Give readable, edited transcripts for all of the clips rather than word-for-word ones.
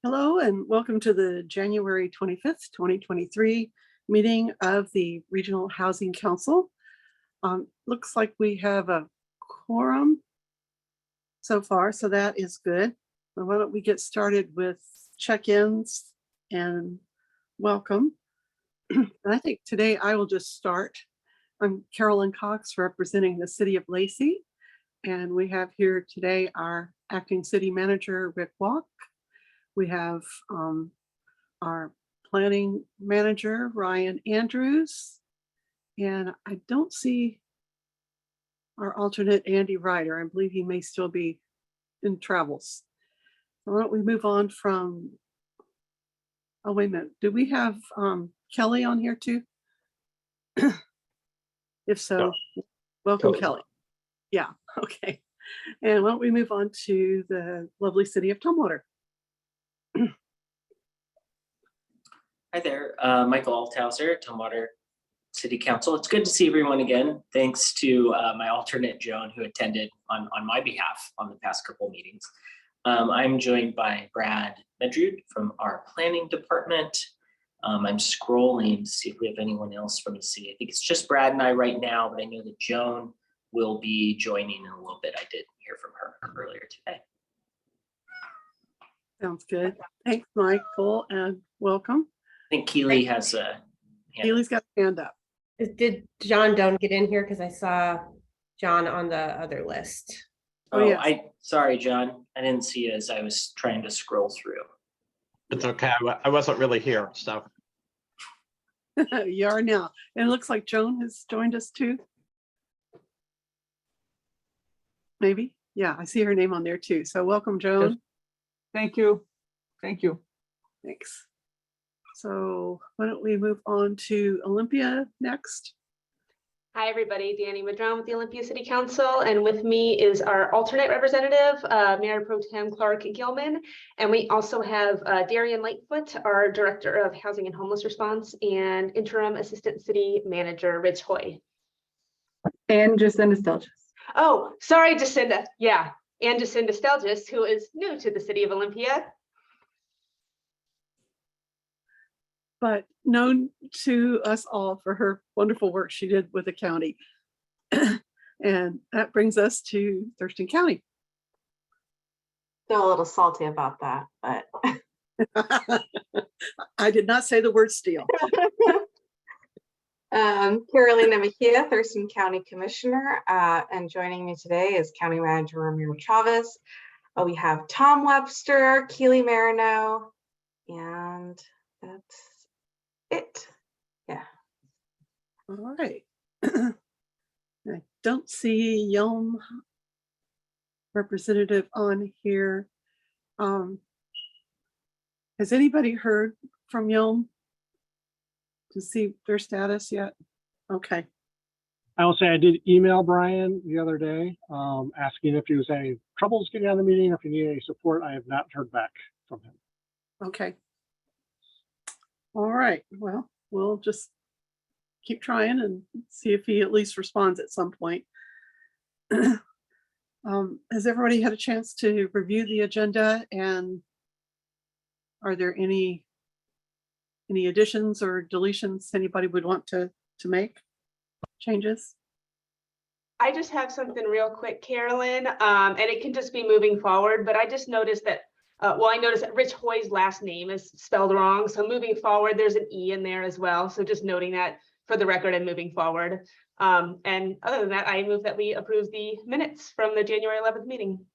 Hello and welcome to the January 25th, 2023 meeting of the Regional Housing Council. Looks like we have a quorum so far, so that is good. Well, why don't we get started with check-ins and welcome. And I think today I will just start. I'm Carolyn Cox representing the City of Lacey, and we have here today our acting city manager, Rick Walk. We have our planning manager, Ryan Andrews, and I don't see our alternate, Andy Ryder. I believe he may still be in travels. So why don't we move on from, oh, wait a minute. Do we have Kelly on here too? If so, welcome, Kelly. Yeah, okay. And why don't we move on to the lovely city of Tumwater? Hi there, Michael Althauser, Tumwater City Council. It's good to see everyone again. Thanks to my alternate Joan, who attended on my behalf on the past couple meetings. I'm joined by Brad Medrud from our planning department. I'm scrolling to see if we have anyone else from the city. I think it's just Brad and I right now, but I know that Joan will be joining in a little bit. I did hear from her earlier today. Sounds good. Thanks, Michael, and welcome. I think Keely has a hand. Keely's got a hand up. Did John Doan get in here? Because I saw John on the other list. Oh, yes. Sorry, John. I didn't see it as I was trying to scroll through. It's okay. I wasn't really here, so. You are now. And it looks like Joan has joined us too. Maybe. Yeah, I see her name on there too. So welcome, Joan. Yes. Thank you. Thank you. Thanks. So why don't we move on to Olympia next? Hi, everybody. Danny Madron with the Olympia City Council, and with me is our alternate representative, Mayor Pro Tem Clark Gilman, and we also have Darian Lightfoot, our Director of Housing and Homeless Response, and Interim Assistant City Manager Rich Hoy. And Jacinda Stelgis. Oh, sorry, Jacinda. Yeah, and Jacinda Stelgis, who is new to the City of Olympia. But known to us all for her wonderful work she did with the county. And that brings us to Thurston County. Still a little salty about that, but I did not say the word steal. Carolina Mejia, Thurston County Commissioner, and joining me today is County Manager Ramiro Chavez. We have Tom Webster, Keely Marino, and that's it. Yeah. All right. I don't see Yelm representative on here. Has anybody heard from Yelm to see their status yet? Okay. I will say I did email Brian the other day asking if he was having troubles getting on the meeting, if he needed any support. I have not heard back from him. Okay. All right. Well, we'll just keep trying and see if he at least responds at some point. Has everybody had a chance to review the agenda, and are there any additions or deletions anybody would want to make changes? I just have something real quick, Carolyn, and it can just be moving forward, but I just noticed that I noticed that Rich Hoy's last name is spelled wrong. So moving forward, there's an E in there as well. So just noting that for the record and moving forward. And other than that, I move that we approve the minutes from the January 11th meeting.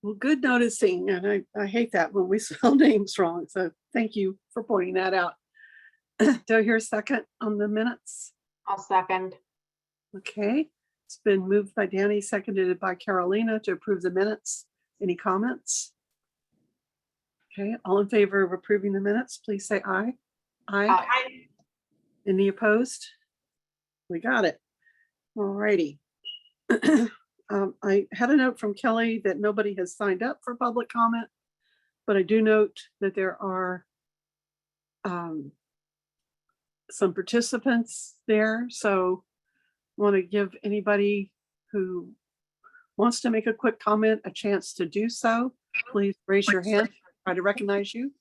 Well, good noticing. And I hate that when we spell names wrong. So thank you for pointing that out. Do I hear a second on the minutes? I'll second. Okay. It's been moved by Danny, seconded by Carolina to approve the minutes. Any comments? Okay, all in favor of approving the minutes, please say aye. Aye. Any opposed? We got it. All righty. I had a note from Kelly that nobody has signed up for public comment, but I do note that there are some participants there. So I want to give anybody who wants to make a quick comment a chance to do so. please raise your hand. Try to recognize you.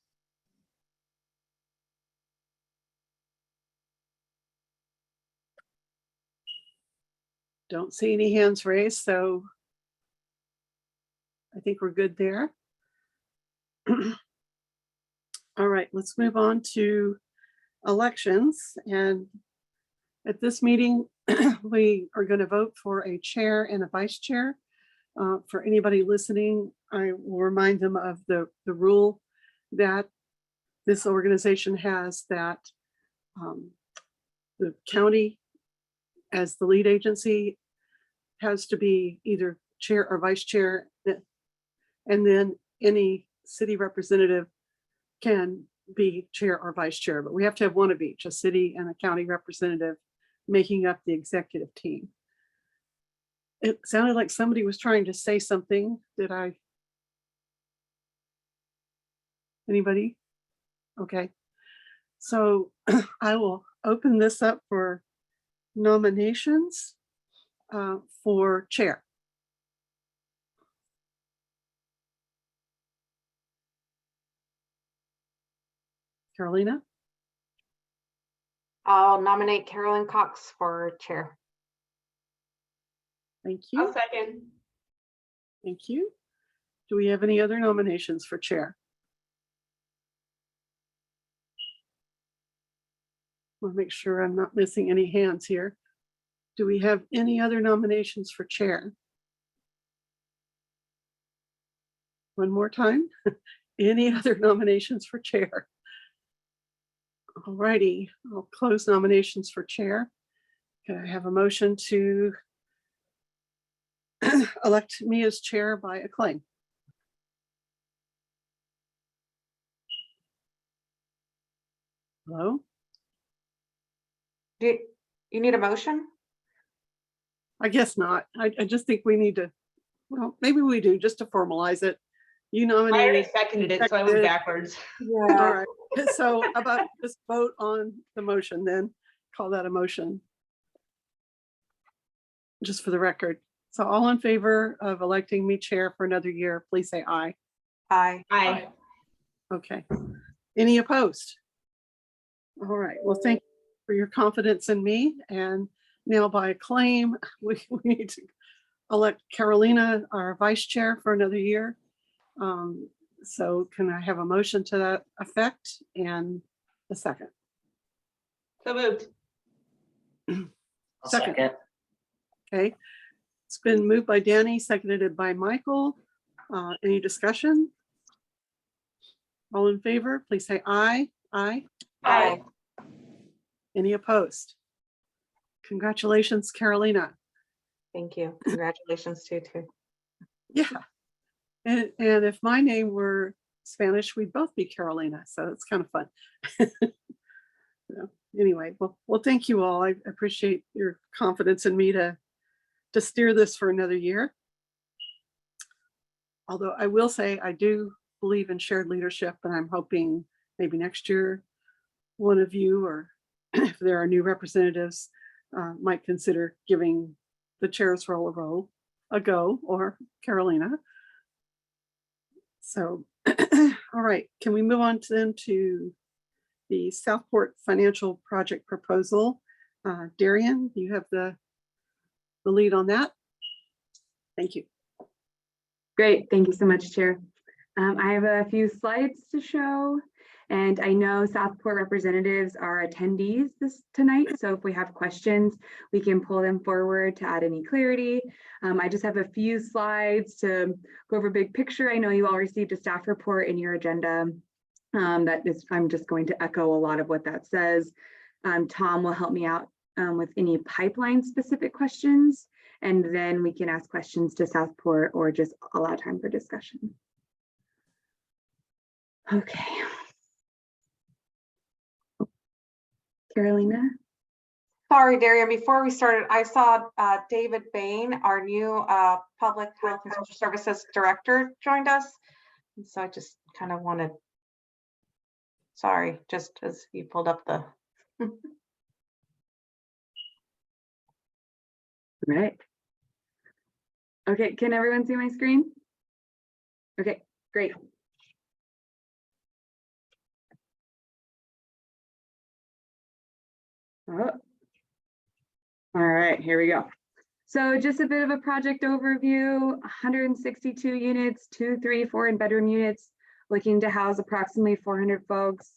Don't see any hands raised, so I think we're good there. All right, let's move on to elections. And at this meeting, we are going to vote for a chair and a vice chair. For anybody listening, I will remind them of the rule that this organization has, that the county, as the lead agency, has to be either chair or vice chair, and then any city representative can be chair or vice chair, but we have to have one of each, a city and a county representative making up the executive team. It sounded like somebody was trying to say something. Did I? Anybody? Okay. So I will open this up for nominations for chair. Carolina? I'll nominate Carolyn Cox for chair. Thank I'll you. second. Thank you. Do we have any other nominations for chair? We'll make sure I'm not missing any hands here. Do we have any other nominations for chair? One more time. Any other nominations for chair? All righty, I'll close nominations for chair. Can I have a motion to elect me as chair by acclaim? Hello? Do you need a motion? I guess not. I just think we need to, well, maybe we do, just to formalize it. You I already nominated. seconded it, so I went Seconded. backwards. All right, so about just vote on the motion, then call that a motion. Just for the record. So all in favor of electing me chair for another year, please say aye. Aye. Aye. Okay. Any opposed? All right, well, thank you for your confidence in me. And now by acclaim, we need to elect Carolina, our vice chair, for another year. So can I have a motion to that effect and a second? So moved. I'll Second. second. Okay, it's been moved by Danny, seconded by Michael. Any discussion? All in favor, please say aye. Aye. Aye. Any opposed? Congratulations, Carolina. Thank you. Congratulations to you too. Yeah. And if my name were Spanish, we'd both be Carolina, so it's kind of fun. So, anyway, well, thank you all. I appreciate your confidence in me to steer this for another year. Although I will say I do believe in shared leadership, and I'm hoping maybe next year one of you, or if there are new representatives, might consider giving the chair's role a go, or Carolina. So, all right, can we move on then to the Southport Financial Project Proposal? Darian, you have the lead on that. Thank you. Great, thank you so much, Chair. I have a few slides to show, and I know Southport representatives are attendees tonight, so if we have questions, we can pull them forward to add any clarity. I just have a few slides to go over big picture. I know you all received a staff report in your agenda. I'm just going to echo a lot of what that says. Tom will help me out with any pipeline specific questions, and then we can ask questions to Southport or just allow time for discussion. Okay. Carolina? Sorry, Darian, before we started, I saw David Bain, our new Public Health and Social Services Director, joined us. And so I just kind of wanted, sorry, just as you pulled up the. Right. Okay, can everyone see my screen? Okay, Great. Oh. All right, here we go. So just a bit of a project overview, 162 units, 2, 3, 4 and bedroom units, looking to house approximately 400 folks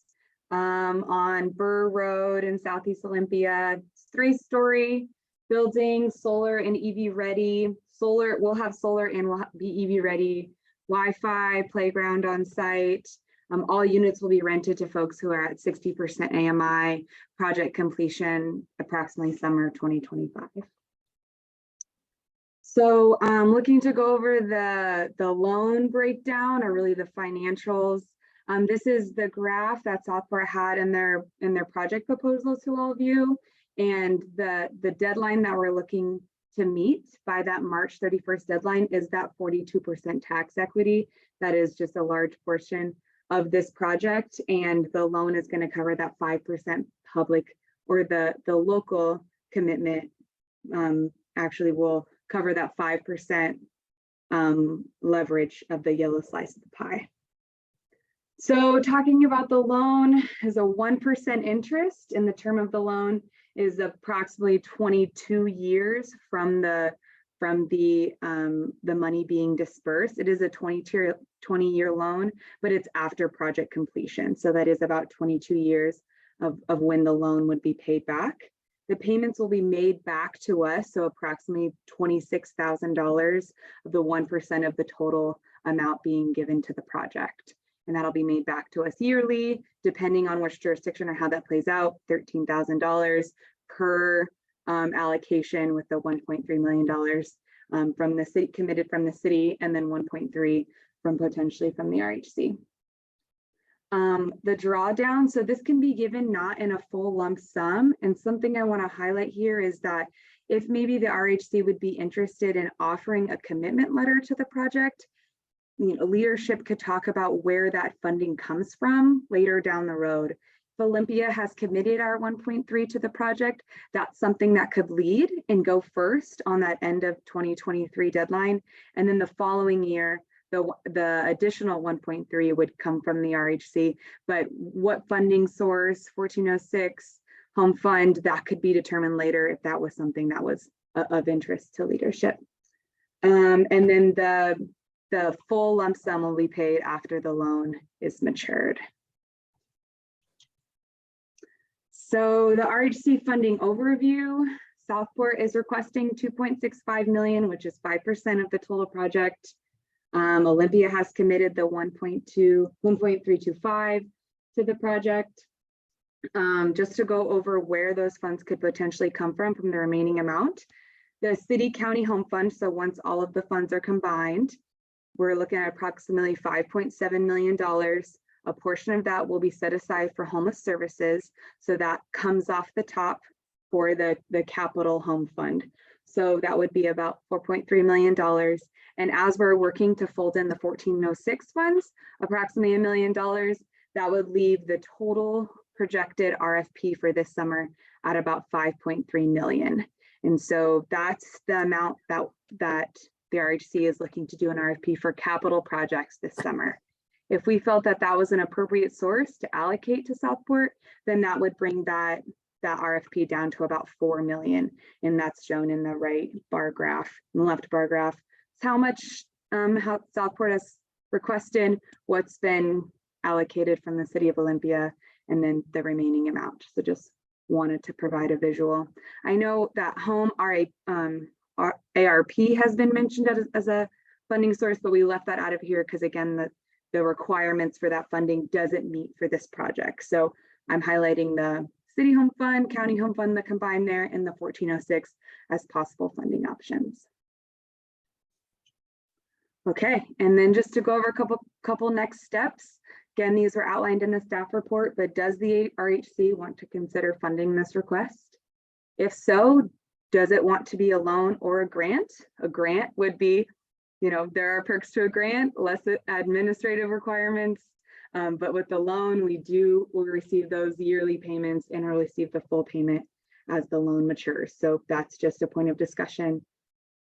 on Burr Road in Southeast Olympia. It's 3-story building, solar and EV ready. Solar, we'll have solar and we'll be EV ready. Wi-Fi, playground on site. All units will be rented to folks who are at 60% AMI. Project completion approximately summer 2025. So looking to go over the loan breakdown, or really the financials. This is the graph that Southport had in their project proposal to all of you. And the deadline that we're looking to meet by that March 31st deadline is that 42% tax equity. That is just a large portion of this project, and the loan is going to cover that 5% public, or the local commitment actually will cover that 5% leverage of the yellow slice of the pie. So talking about the loan is a 1% interest, and the term of the loan is approximately 22 years from the money being dispersed. It is a 20-year loan, but it's after project completion. So that is about 22 years of when the loan would be paid back. The payments will be made back to us, so approximately $26,000 of the 1% of the total amount being given to the project. And that'll be made back to us yearly, depending on which jurisdiction or how that plays out, $13,000 per allocation, with the $1.3 million from the city, committed from the city, and then 1.3 from potentially from the RHC. The drawdown, so this can be given not in a full lump sum. And something I want to highlight here is that if maybe the RHC would be interested in offering a commitment letter to the project, you know, leadership could talk about where that funding comes from later down the road. If Olympia has committed our 1.3 to the project, that's something that could lead and go first on that end of 2023 deadline. And then the following year, the additional 1.3 would come from the RHC. But what funding source, 1406, home fund, that could be determined later if that was something that was of interest to leadership. And then the full lump sum will be paid after the loan is matured. So the RHC funding overview, Southport is requesting 2.65 million, which is 5% of the total project. Olympia has committed the 1.325 to the project. Just to go over where those funds could potentially come from the remaining amount. The city county home fund, so once all of the funds are combined, we're looking at approximately $5.7 million. A portion of that will be set aside for homeless services. So that comes off the top for the capital home fund. So that would be about $4.3 million. And as we're working to fold in the 1406 funds, approximately $1 million, that would leave the total projected RFP for this summer at about 5.3 million. And so that's the amount that the RHC is looking to do an RFP for capital projects this summer. If we felt that that was an appropriate source to allocate to Southport, then that would bring that RFP down to about 4 million. And that's shown in the right bar graph, in the left bar graph. It's how much how Southport has requested, what's been allocated from the city of Olympia, and then the remaining amount. So just wanted to provide a visual. I know that home ARP has been mentioned as a funding source, but we left that out of here because again, the requirements for that funding doesn't meet for this project. So I'm highlighting the city home fund, county home fund, the combined there, and the 1406 as possible funding options. Okay, and then just to go over a couple next steps. Again, these were outlined in the staff report, but does the RHC want to consider funding this request? If so, does it want to be a loan or a grant? A grant would be, you know, there are perks to a grant, less administrative requirements, but with the loan, we'll receive those yearly payments and we'll receive the full payment as the loan matures. So that's just a point of discussion.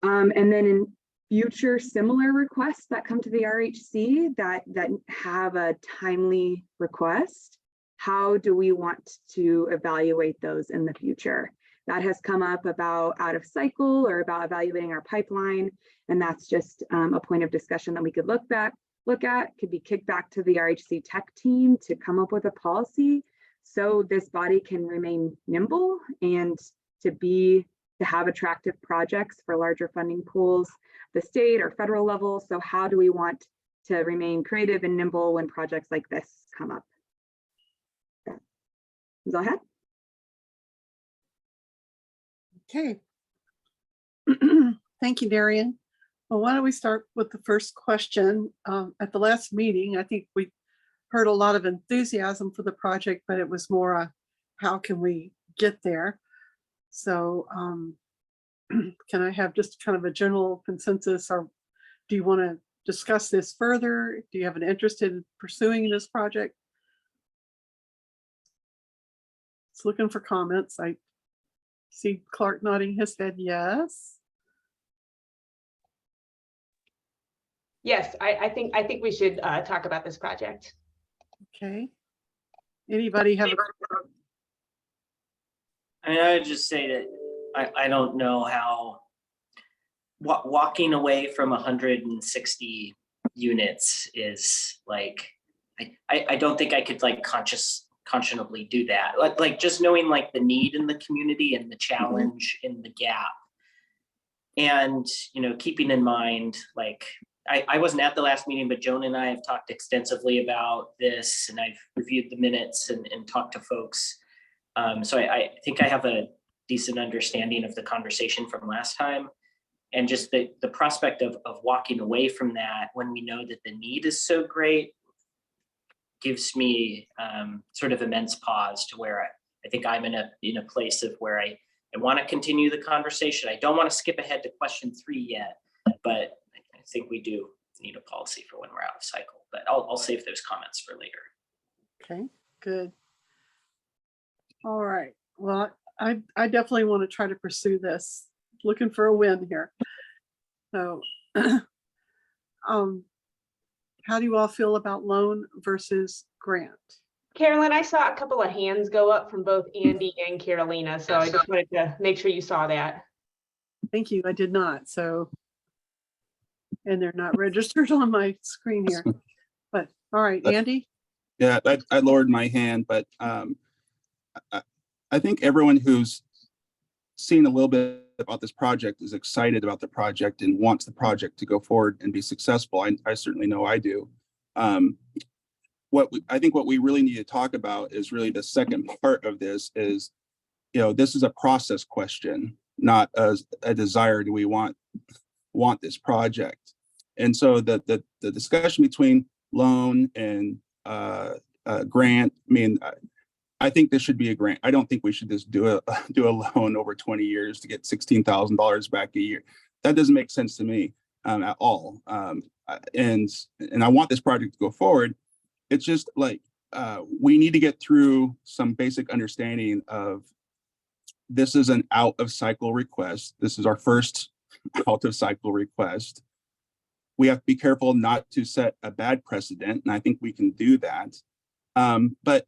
And then future similar requests that come to the RHC that have a timely request, how do we want to evaluate those in the future? That has come up about out of cycle or about evaluating our pipeline. And that's just a point of discussion that we could look at, could be kicked back to the RHC tech team to come up with a policy so this body can remain nimble and to have attractive projects for larger funding pools, the state or federal level. So how do we want to remain creative and nimble when projects like this come up? That's all I had. Okay. Thank you, Darian. Well, why don't we start with the first question? At the last meeting, I think we heard a lot of enthusiasm for the project, but it was more how can we get there? So can I have just kind of a general consensus, or do you want to discuss this further? Do you have an interest in pursuing this project? It's looking for comments. I see Clark nodding his head yes. Yes, I think we should talk about this project. Okay. Anybody have I mean, I would just say that I don't know how walking away from 160 units is like, I don't think I could like conscionably do that. Like just knowing like the need in the community and the challenge in the gap. And, you know, keeping in mind, like, I wasn't at the last meeting, but Joan and I have talked extensively about this, and I've reviewed the minutes and talked to folks. So I think I have a decent understanding of the conversation from last time, and just the prospect of walking away from that when we know that the need is so great gives me sort of immense pause to where I think I'm in a place of where I want to continue the conversation. I don't want to skip ahead to question 3 yet, but I think we do need a policy for when we're out of cycle, but I'll save those comments for later. Okay, good. All right. Well, I definitely want to try to pursue this. Looking for a win here. So, how do you all feel about loan versus grant? Carolyn, I saw a couple of hands go up from both Andy and Carolina, so I just wanted to make sure you saw that. Thank you. I did not. So, and they're not registered on my screen here. But all right, Andy. Yeah, I lowered my hand, but I think everyone who's seen a little bit about this project is excited about the project and wants the project to go forward and be successful. I certainly know I do. I think what we really need to talk about is really the second part of this is, you know, this is a process question, not a desire. Do we want this project? And so the discussion between loan and grant, I mean, I think this should be a grant. I don't think we should just do a loan over 20 years to get $16,000 back a year. That doesn't make sense to me at all. And I want this project to go forward. It's just like we need to get through some basic understanding of this is an out of cycle request. This is our first out of cycle request. We have to be careful not to set a bad precedent, and I think we can do that. But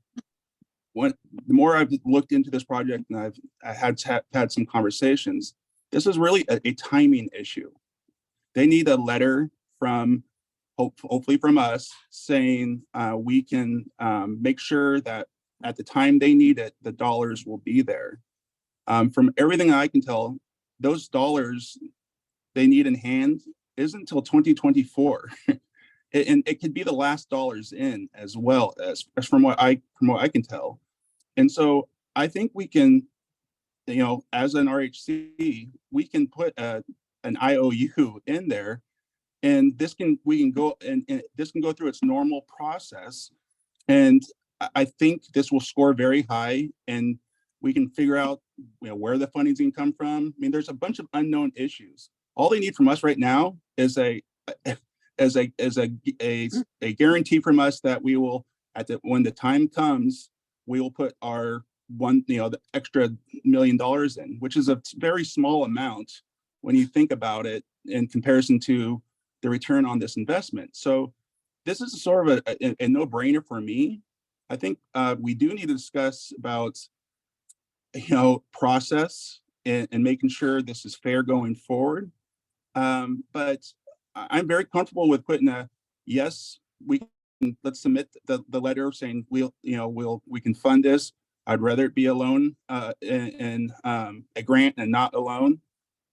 the more I've looked into this project and I had some conversations, this is really a timing issue. They need a letter from, hopefully from us, saying we can make sure that at the time they need it, the dollars will be there. From everything I can tell, those dollars they need in hand isn't until 2024. And it could be the last dollars in as well as from what I can tell. And so I think we can, you know, as an RHC, we can put an IOU in there, and we can go this can go through its normal process. And I think this will score very high, and we can figure out, you know, where the funding's going to come from. I mean, there's a bunch of unknown issues. All they need from us right now is a guarantee from us that we will, when the time comes, we will put our the extra $1 million in, which is a very small amount when you think about it. in comparison to the return on this investment. So this is sort of a no-brainer for me. I think we do need to discuss about, process and making sure this is fair going forward. But I'm very comfortable with putting yes, let's submit the letter saying we can fund this. I'd rather it be a loan and a grant and not a loan.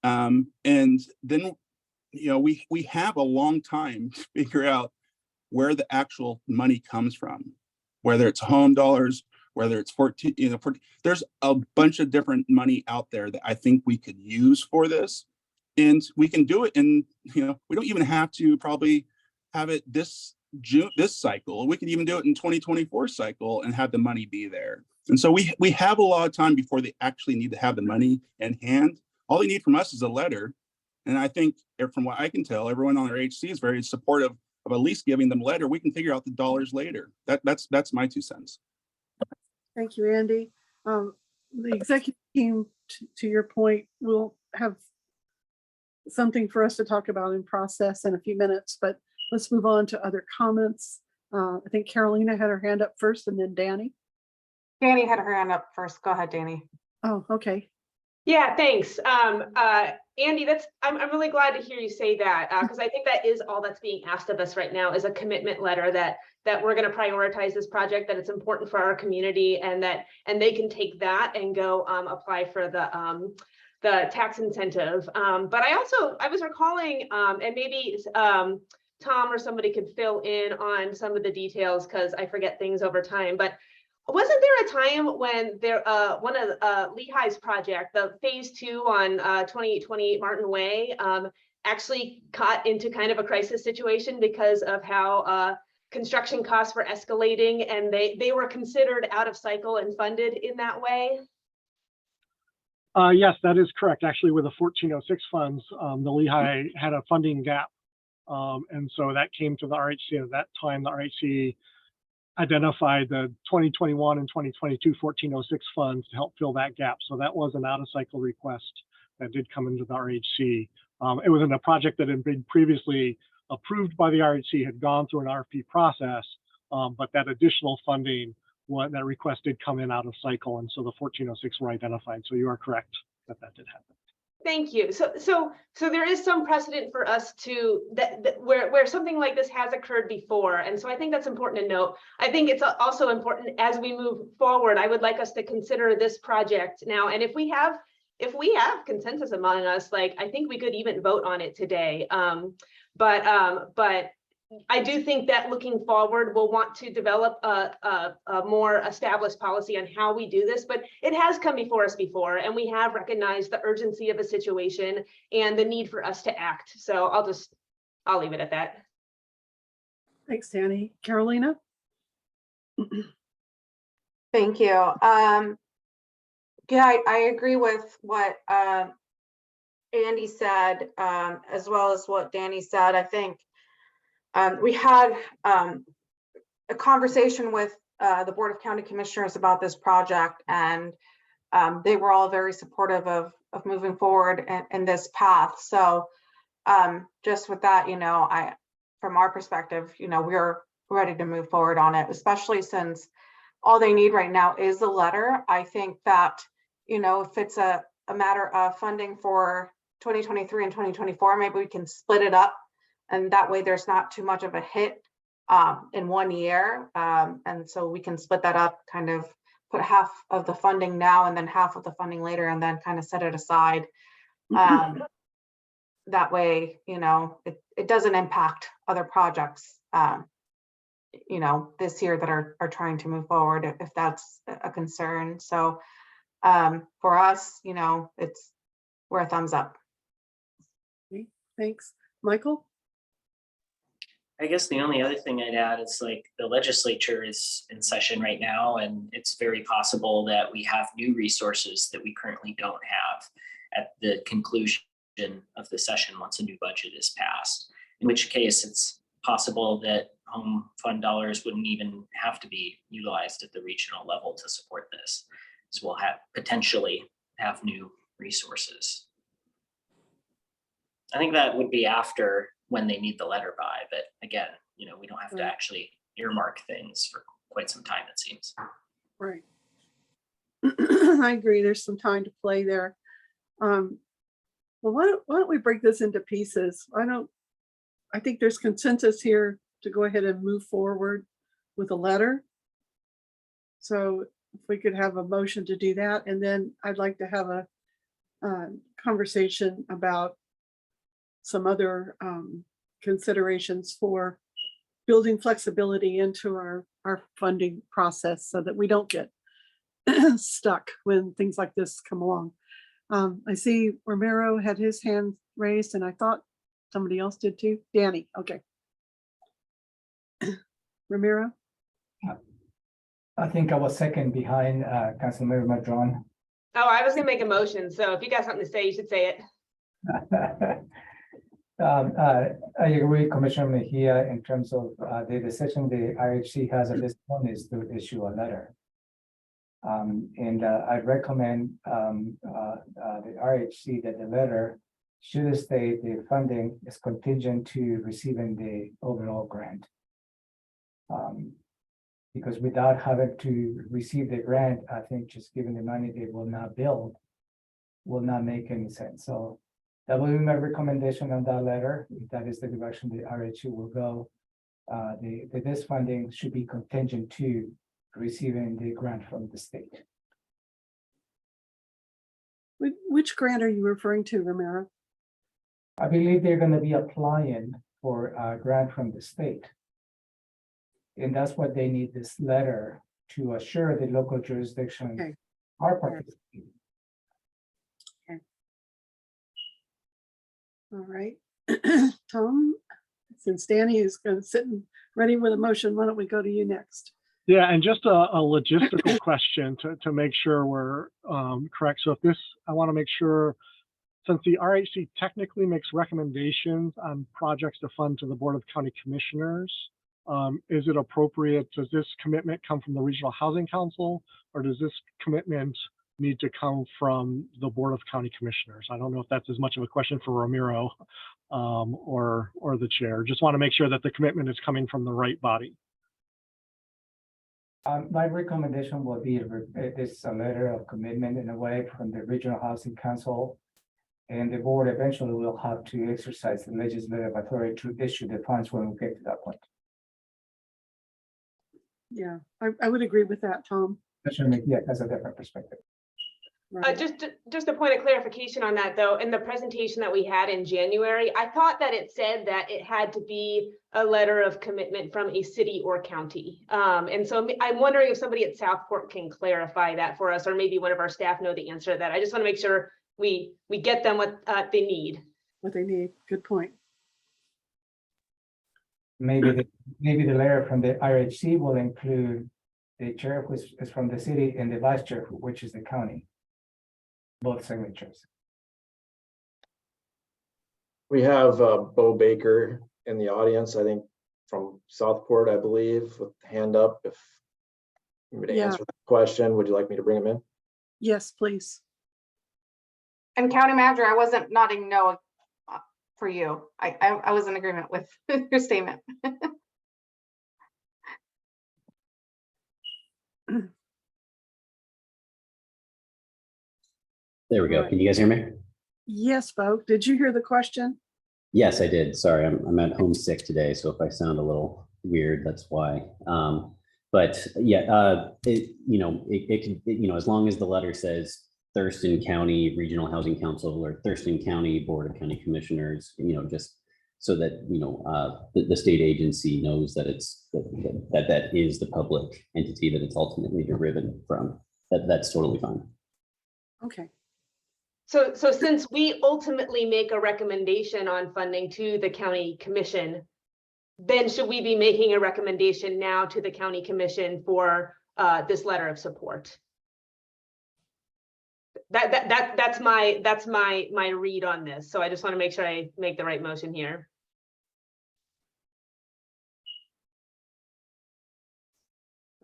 And then, we have a long time to figure out where the actual money comes from, whether it's home dollars, whether it's 14, there's a bunch of different money out there that I think we could use for this. And we can do it in, we don't even have to probably have it this cycle. We could even do it in 2024 cycle and have the money be there. And so we have a lot of time before they actually need to have the money in hand. All they need from us is a letter. And I think from what I can tell, everyone on our HC is very supportive of at least giving them a letter. We can figure out the dollars later. That's my 2 cents. Thank you, Andy. The executive team, to your point, will have something for us to talk about in process in a few minutes, but let's move on to other comments. I think Carolina had her hand up first and then Danny. Danny had her hand up first. Go ahead, Danny. Oh, okay. Yeah, thanks. Andy, I'm really glad to hear you say that, because I think that is all that's being asked of us right now is a commitment letter that we're going to prioritize this project, that it's important for our community, and they can take that and go apply for the tax incentive. But I was recalling, and maybe Tom or somebody could fill in on some of the details because I forget things over time, but wasn't there a time when one of Lehigh's project, the phase 2 on 2828 Martin Way, actually got into kind of a crisis situation because of how construction costs were escalating, and they were considered out of cycle and funded in that way? Yes, that is correct. Actually, with the 1406 funds, the Lehigh had a funding gap. And so that came to the RHC. At that time, the RHC identified the 2021 and 2022 1406 funds to help fill that gap. So that was an out-of-cycle request that did come into the RHC. It was in a project that had been previously approved by the RHC, had gone through an RFP process, but that additional funding, that request did come in out of cycle, and so the 1406 were identified. So you are correct that did happen. Thank you. So there is some precedent for us to where something like this has occurred before, and so I think that's important to note. I think it's also important as we move forward. I would like us to consider this project now, and if we have consensus among us, like I think we could even vote on it today. But I do think that looking forward, we'll want to develop a more established policy on how we do this, but it has come before us before, and we have recognized the urgency of a situation and the need for us to act. So I'll leave it at that. Thanks, Danny. Carolina? Thank you. Yeah, I agree with what Andy said, as well as what Danny said. I think we had a conversation with the Board of County Commissioners about this project, and they were all very supportive of moving forward in this path. So just with that, from our perspective, we're ready to move forward on it, especially since all they need right now is a letter. I think that, if it's a matter of funding for 2023 and 2024, maybe we can split it up, and that way there's not too much of a hit in 1 year. And so we can split that up, kind of put half of the funding now and then half of the funding later, and then kind of set it aside. That way, it doesn't impact other projects, this year that are trying to move forward, if that's a concern. So for us, we're a thumbs up. Thanks. Michael? I guess the only other thing I'd add is like the legislature is in session right now, and it's very possible that we have new resources that we currently don't have at the conclusion of the session once a new budget is passed, in which case it's possible that home fund dollars wouldn't even have to be utilized at the regional level to support this. So we'll potentially have new resources. I think that would be after when they need the letter by, but again, we don't have to Right. actually earmark things for quite some time, it seems. Right. I agree. There's some time to play there. Well, why don't we break this into pieces? I think there's consensus here to go ahead and move forward with a letter. So if we could have a motion to do that, and then I'd like to have a conversation about some other considerations for building flexibility into our funding process so that we don't get stuck when things like this come along. I see Romero had his hand raised, and I thought somebody else did too. Danny, okay. Romero? I think I was second behind Councilmember Madron. Oh, I was gonna make a motion, so if you got something to say, you should say it. I agree, Commissioner Mejia, in terms of the decision the IHC has at this point is to issue a letter. And I recommend the RHC that the letter should state the funding is contingent to receiving the overall grant. Because without having to receive the grant, I think just giving the money they will not build will not make any sense. So that will be my recommendation on that letter. If that is the direction the RHU will go. This funding should be contingent to receiving the grant from the state. Which grant are you referring to, Romero? I believe they're going to be applying for a grant from the state. And that's what they need this letter to assure the local jurisdiction Okay. are participating. All right. Tom, since Danny is going to sit and ready with a motion, why don't we go to you next? Yeah, and just a logistical question to make sure we're correct. So if this, I want to make sure, since the RHC technically makes recommendations on projects to fund to the Board of County Commissioners, is it appropriate, does this commitment come from the Regional Housing Council, or does this commitment need to come from the Board of County Commissioners? I don't know if that's as much of a question for Ramiro or the chair. Just want to make sure that the commitment is coming from the right body. My recommendation will be this a letter of commitment in a way from the Regional Housing Council. And the board eventually will have to exercise the legislative authority to issue the funds when we get to that point. Yeah, I would agree with that, Tom. Commissioner Mejia has a different perspective. Right. Just a point of clarification on that, though, in the presentation that we had in January, I thought that it said that it had to be a letter of commitment from a city or county. And so I'm wondering if somebody at Southport can clarify that for us, or maybe one of our staff know the answer to that. I just want to make sure we get them what they need. What they need, good point. Maybe the letter from the RHC will include the chair, which is from the city, and the vice chair, which is the county. Both signatures. We have Bo Baker in the audience, I think from Southport, I believe, with hand up. If you would answer that question, would you like me to bring him in? Yes, please. And County Manager, I wasn't nodding no for you. I was in agreement with your statement. There we go. Can you guys hear me? Yes, Bo. Did you hear the question? Yes, I did. Sorry, I'm at home sick today, so if I sound a little weird, that's why. But yeah, it can, as long as the letter says Thurston County Regional Housing Council or Thurston County Board of County Commissioners, just so that the state agency knows that it's that is the public entity that it's ultimately deriven from. That's totally fine. Okay. So since we ultimately make a recommendation on funding to the county commission, then should we be making a recommendation now to the county commission for this letter of support? That's my read on this. So I just want to make sure I make the right motion here.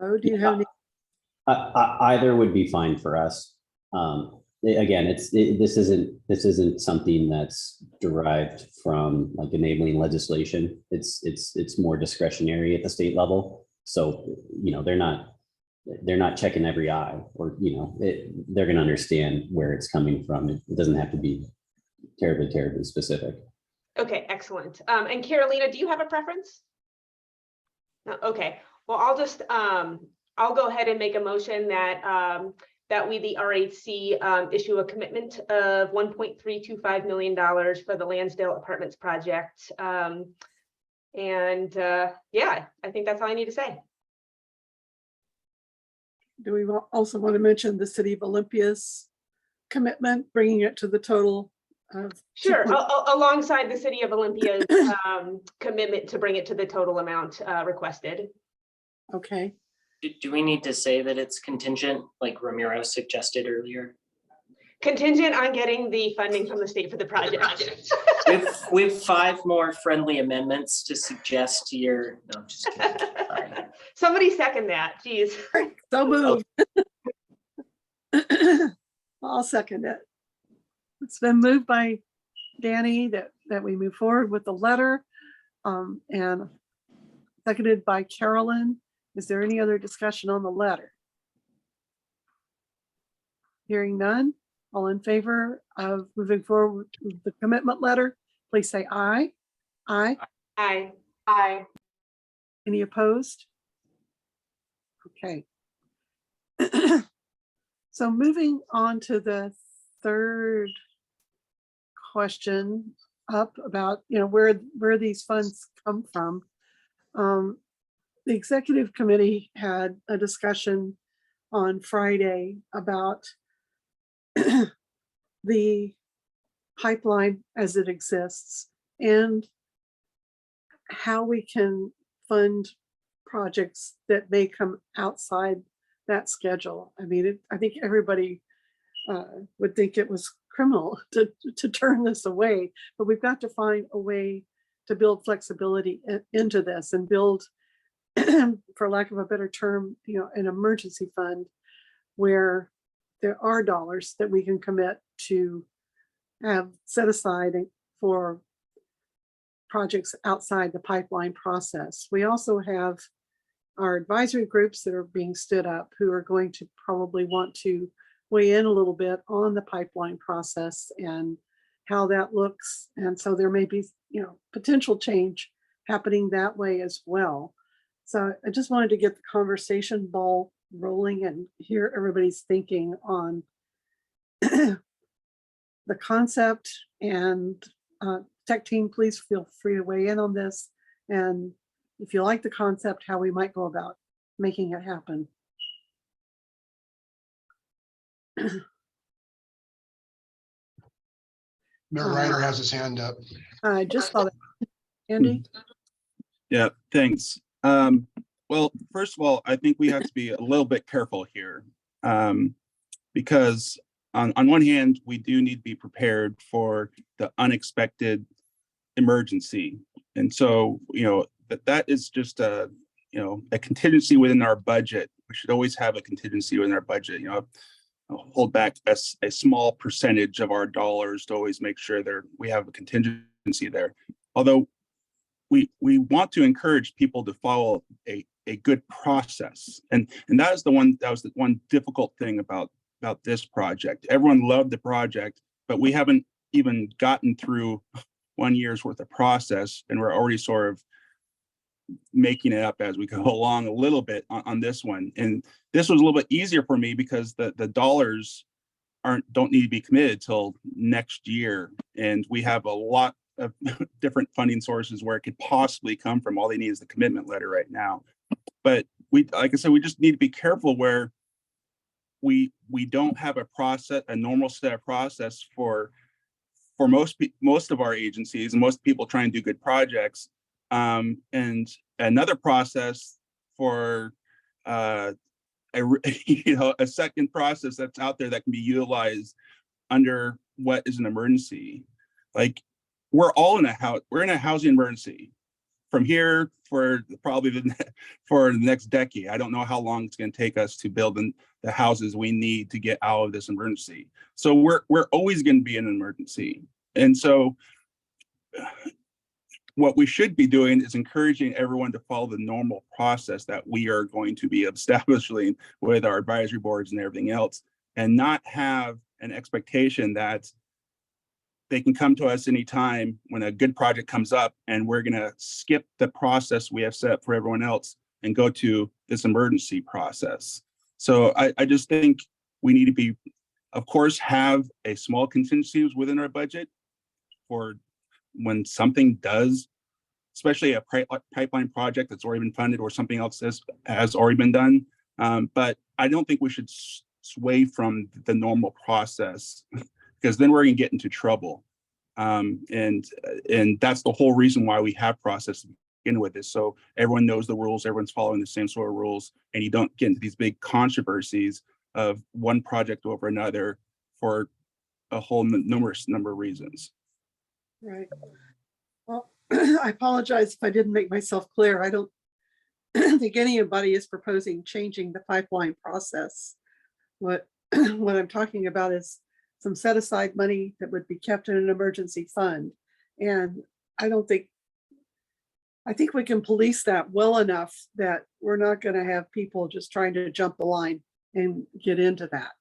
Oh, do you have any? Either would be fine for us. again, this isn't something that's derived from like enabling legislation. It's more discretionary at the state level. So, you know, they're not checking every I, or, you know, they're going to understand where it's coming from. It doesn't have to be terribly specific. Okay, excellent. And Carolina, do you have a preference? No, okay, well, I'll just, I'll go ahead and make a motion that, that we, the RHC, issue a commitment of $1.325 million for the Lansdale Apartments project. Yeah, I think that's all I need to say. Do we also want to mention the City of Olympia's commitment, bringing it to the total of? Sure, alongside the City of Olympia's commitment to bring it to the total amount requested. Okay, Do we need to say that it's contingent, like Ramiro suggested earlier? Contingent on getting the funding from the state for the project. We have 5 more friendly amendments to suggest to your, no, I'm just kidding. Sorry. Somebody second that, geez. so moved. I'll second it. It's been moved by Danny that we move forward with the letter, and seconded by Carolyn. Is there any other discussion on the letter? Hearing none, all in favor of moving forward with the commitment letter, please say aye. Aye. Aye. Aye. Any opposed? Okay. So moving on to the third question up about, you know, where these funds come from. The executive committee had a discussion on Friday about the pipeline as it exists and how we can fund projects that may come outside that schedule. I mean, I think everybody would think it was criminal to turn this away, but we've got to find a way to build flexibility into this and build, for lack of a better term, you know, an emergency fund where there are dollars that we can commit to have set aside for projects outside the pipeline process. We also have our advisory groups that are being stood up who are going to probably want to weigh in a little bit on the pipeline process and how that looks. And so there may be, you know, potential change happening that way as well. So I just wanted to get the conversation ball rolling and hear everybody's thinking on the concept. And tech team, please feel free to weigh in on this. And if you like the concept, how we might go about making it happen. Mayor Ryder has his hand up. I just saw that. Andy? Yeah, thanks. Well, first of all, I think we have to be a little bit careful here, because on one hand, we do need to be prepared for the unexpected emergency. And so, you know, that is just a contingency within our budget. We should always have a contingency within our budget, you know, hold back a small percentage of our dollars to always make sure we have a contingency there. Although we want to encourage people to follow a good process. And that was the one difficult thing about this project. Everyone loved the project, but we haven't even gotten through 1 year's worth of process, and we're already sort of making it up as we go along a little bit on this one. And this was a little bit easier for me because the dollars don't need to be committed till next year. And we have a lot of different funding sources where it could possibly come from. All they need is the commitment letter right now. But like I said, we just need to be careful where we don't have a normal set of process for most of our agencies and most people trying to do good projects. And another process for a second process that's out there that can be utilized under what is an emergency. Like we're in a housing emergency. from here for probably for the next decade. I don't know how long it's going to take us to build the houses we need to get out of this emergency. So we're always going to be in an emergency. And so what we should be doing is encouraging everyone to follow the normal process that we are going to be establishing with our advisory boards and everything else, and not have an expectation that they can come to us anytime when a good project comes up and we're going to skip the process we have set for everyone else and go to this emergency process. So I just think we need to be, of course, have a small contingencies within our budget for when something does, especially a pipeline project that's already been funded or something else has already been done. But I don't think we should sway from the normal process, because then we're going to get into trouble. And that's the whole reason why we have process to begin with, is so everyone knows the rules, everyone's following the same sort of rules, and you don't get into these big controversies of one project over another for a whole number of reasons. Right. Well, I apologize if I didn't make myself clear. I don't think anybody is proposing changing the pipeline process. What I'm talking about is some set aside money that would be kept in an emergency fund. And I think we can police that well enough that we're not going to have people just trying to jump the line and get into that.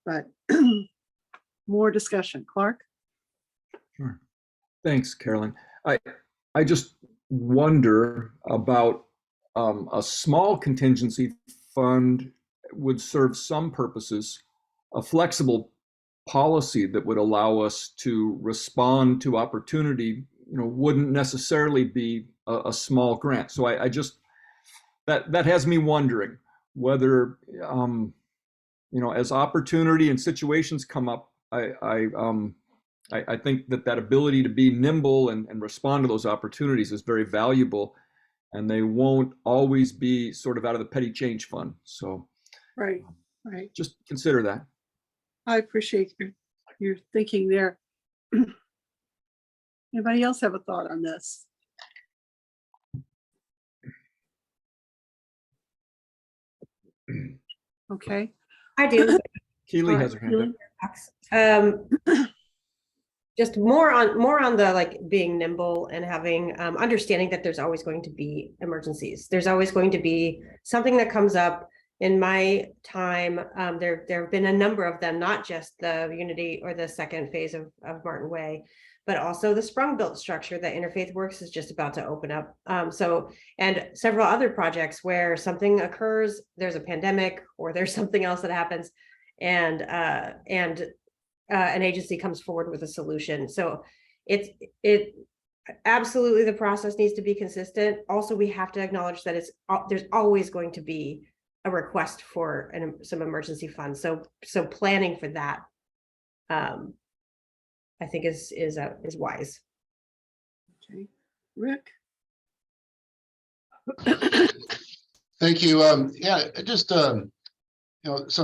But more discussion. Clark? Sure. Thanks, Carolyn. I just wonder about a small contingency fund would serve some purposes. A flexible policy that would allow us to respond to opportunity, wouldn't necessarily be a small grant. So I just, that has me wondering whether, as opportunity and situations come up, I think that ability to be nimble and respond to those opportunities is very valuable, and they won't always be sort of out of the petty change fund. So Right. just consider that. I appreciate your thinking there. Anybody else have a thought on this? Okay. I do. Keely has her hand up. Just more on the like being nimble and having understanding that there's always going to be emergencies. There's always going to be something that comes up. In my time, there have been a number of them, not just the Unity or the second phase of Martin Way, but also the Sprung built structure that Interfaith Works is just about to open up. And several other projects where something occurs, there's a pandemic or there's something else that happens, and an agency comes forward with a solution. So it absolutely, the process needs to be consistent. Also, we have to acknowledge that there's always going to be a request for some emergency funds. So planning for that, I think is wise. Okay, Rick. Thank you. Yeah, just some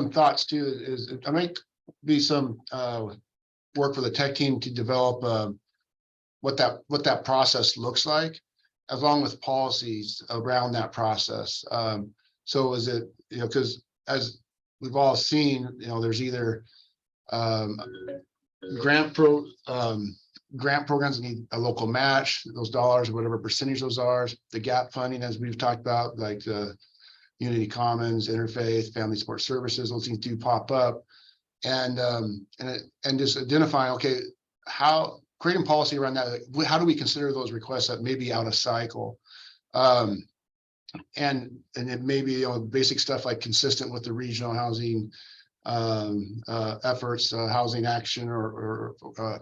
thoughts too is I might be some work for the tech team to develop what that process looks like, along with policies around that process. So is it, because as we've all seen, there's either grant programs that need a local match, those dollars or whatever percentage those are, the gap funding, as we've talked about, like the Unity Commons, Interfaith, Family Support Services, those things do pop up. And just identifying, okay, how creating policy around that, how do we consider those requests that may be out of cycle? And it may be basic stuff like consistent with the regional housing efforts, housing action or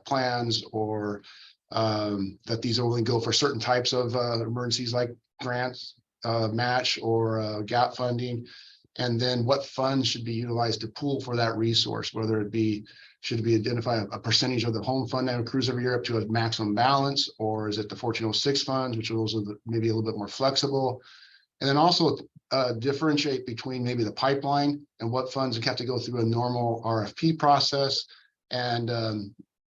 plans, or that these only go for certain types of emergencies like grants, match, or gap funding. And then what funds should be utilized to pool for that resource, whether it be, should it be identify a percentage of the home fund that accrues every year up to a maximum balance, or is it the 1406 funds, which are those maybe a little bit more flexible? And then also differentiate between maybe the pipeline and what funds have to go through a normal RFP process. And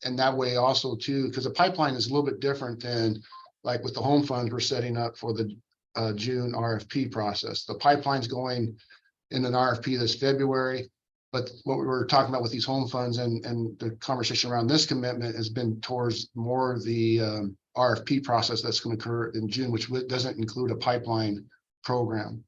that way also too, because a pipeline is a little bit different than like with the home funds, we're setting up for the June RFP process. The pipeline's going in an RFP this February. But what we were talking about with these home funds and the conversation around this commitment has been towards more the RFP process that's going to occur in June, which doesn't include a pipeline program.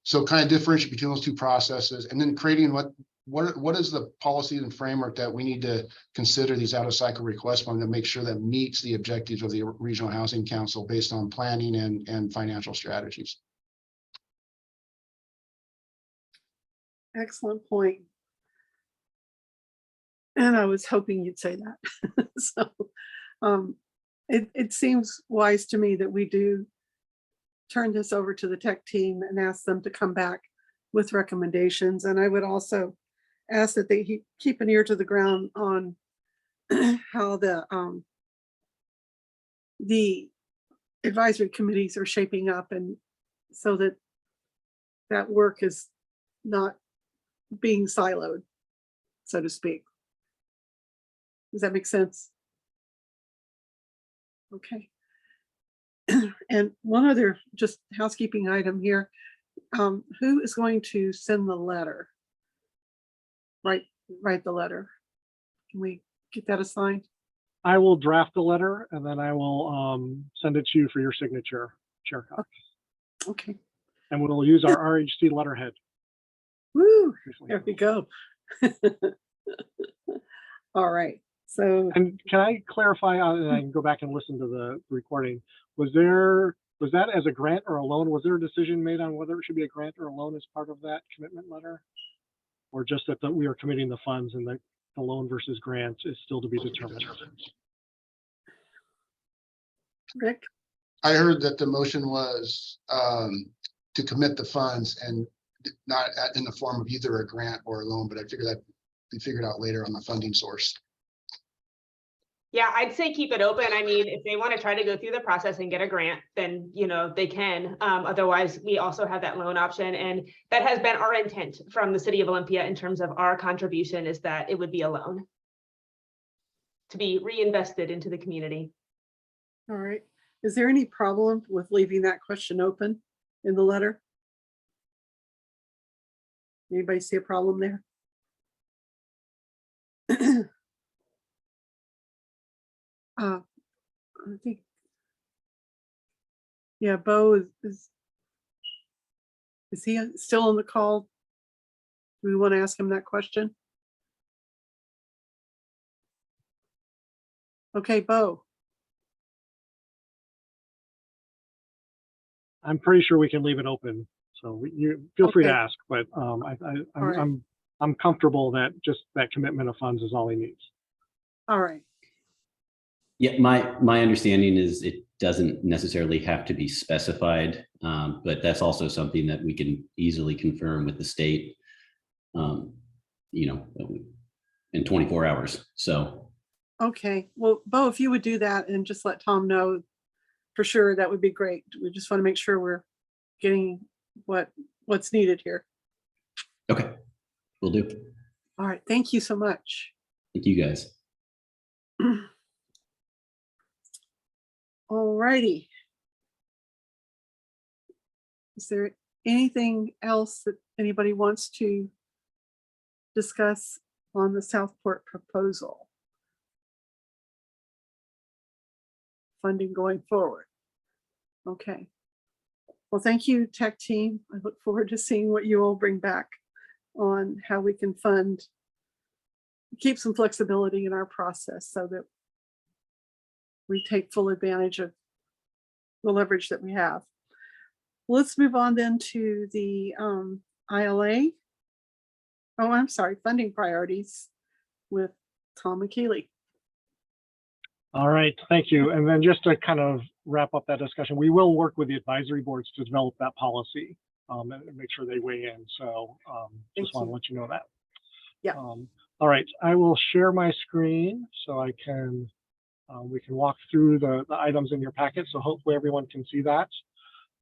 So kind of differentiate between those two processes, and then creating what is the policy and framework that we need to consider these out of cycle request funds to make sure that meets the objectives of the Regional Housing Council based on planning and financial strategies. Excellent point. And I was hoping you'd say that. So it seems wise to me that we do turn this over to the tech team and ask them to come back with recommendations. And I would also ask that they keep an ear to the ground on how the advisory committees are shaping up, and so that that work is not being siloed, so to speak. Does that make sense? Okay. And one other just housekeeping item here. Who is going to send the letter? Write the letter. Can we get that assigned? I will draft the letter and then I will send it to you for your signature, Chair Cox. Okay. And we'll use our RHC letterhead. Woo, there we go. All right. So, and can I clarify, and I can go back and listen to the recording, was that as a grant or a loan? Was there a decision made on whether it should be a grant or a loan as part of that commitment letter? Or just that we are committing the funds and the loan versus grant is still to be determined? Rick? I heard that the motion was to commit the funds and not in the form of either a grant or a loan, but I figured that be figured out later on the funding source. Yeah, I'd say keep it open. I mean, if they want to try to go through the process and get a grant, then, they can. Otherwise, we also have that loan option. And that has been our intent from the city of Olympia in terms of our contribution, is that it would be a loan to be reinvested into the community. All right. Is there any problem with leaving that question open in the letter? Anybody see a problem there? I think, yeah, Bo is he still on the call? Do we want to ask him that question? Okay, Bo. I'm pretty sure we can leave it open. So you feel free to Okay. ask, but right. I'm comfortable that just that commitment of funds is all he needs. All right. Yeah, my understanding is it doesn't necessarily have to be specified, but that's also something that we can easily confirm with the state, in 24 hours. So. Okay. Well, Bo, if you would do that and just let Tom know for sure, that would be great. We just want to make sure we're getting what's needed here. Okay, will do. All right. Thank you so much. Thank you, guys. All righty. Is there anything else that anybody wants to discuss on the Southport proposal? Funding going forward. Okay. Well, thank you, tech team. I look forward to seeing what you all bring back on how we can keep some flexibility in our process so that we take full advantage of the leverage that we have. Let's move on then to the ILA. Oh, I'm sorry, funding priorities with Tom McKeely. All right, thank you. And then just to kind of wrap up that discussion, we will work with the advisory boards to develop that policy and make sure they weigh in. So just want to let you know that. Yeah. All right, I will share my screen so I can, we can walk through the items in your packet. So hopefully everyone can see that.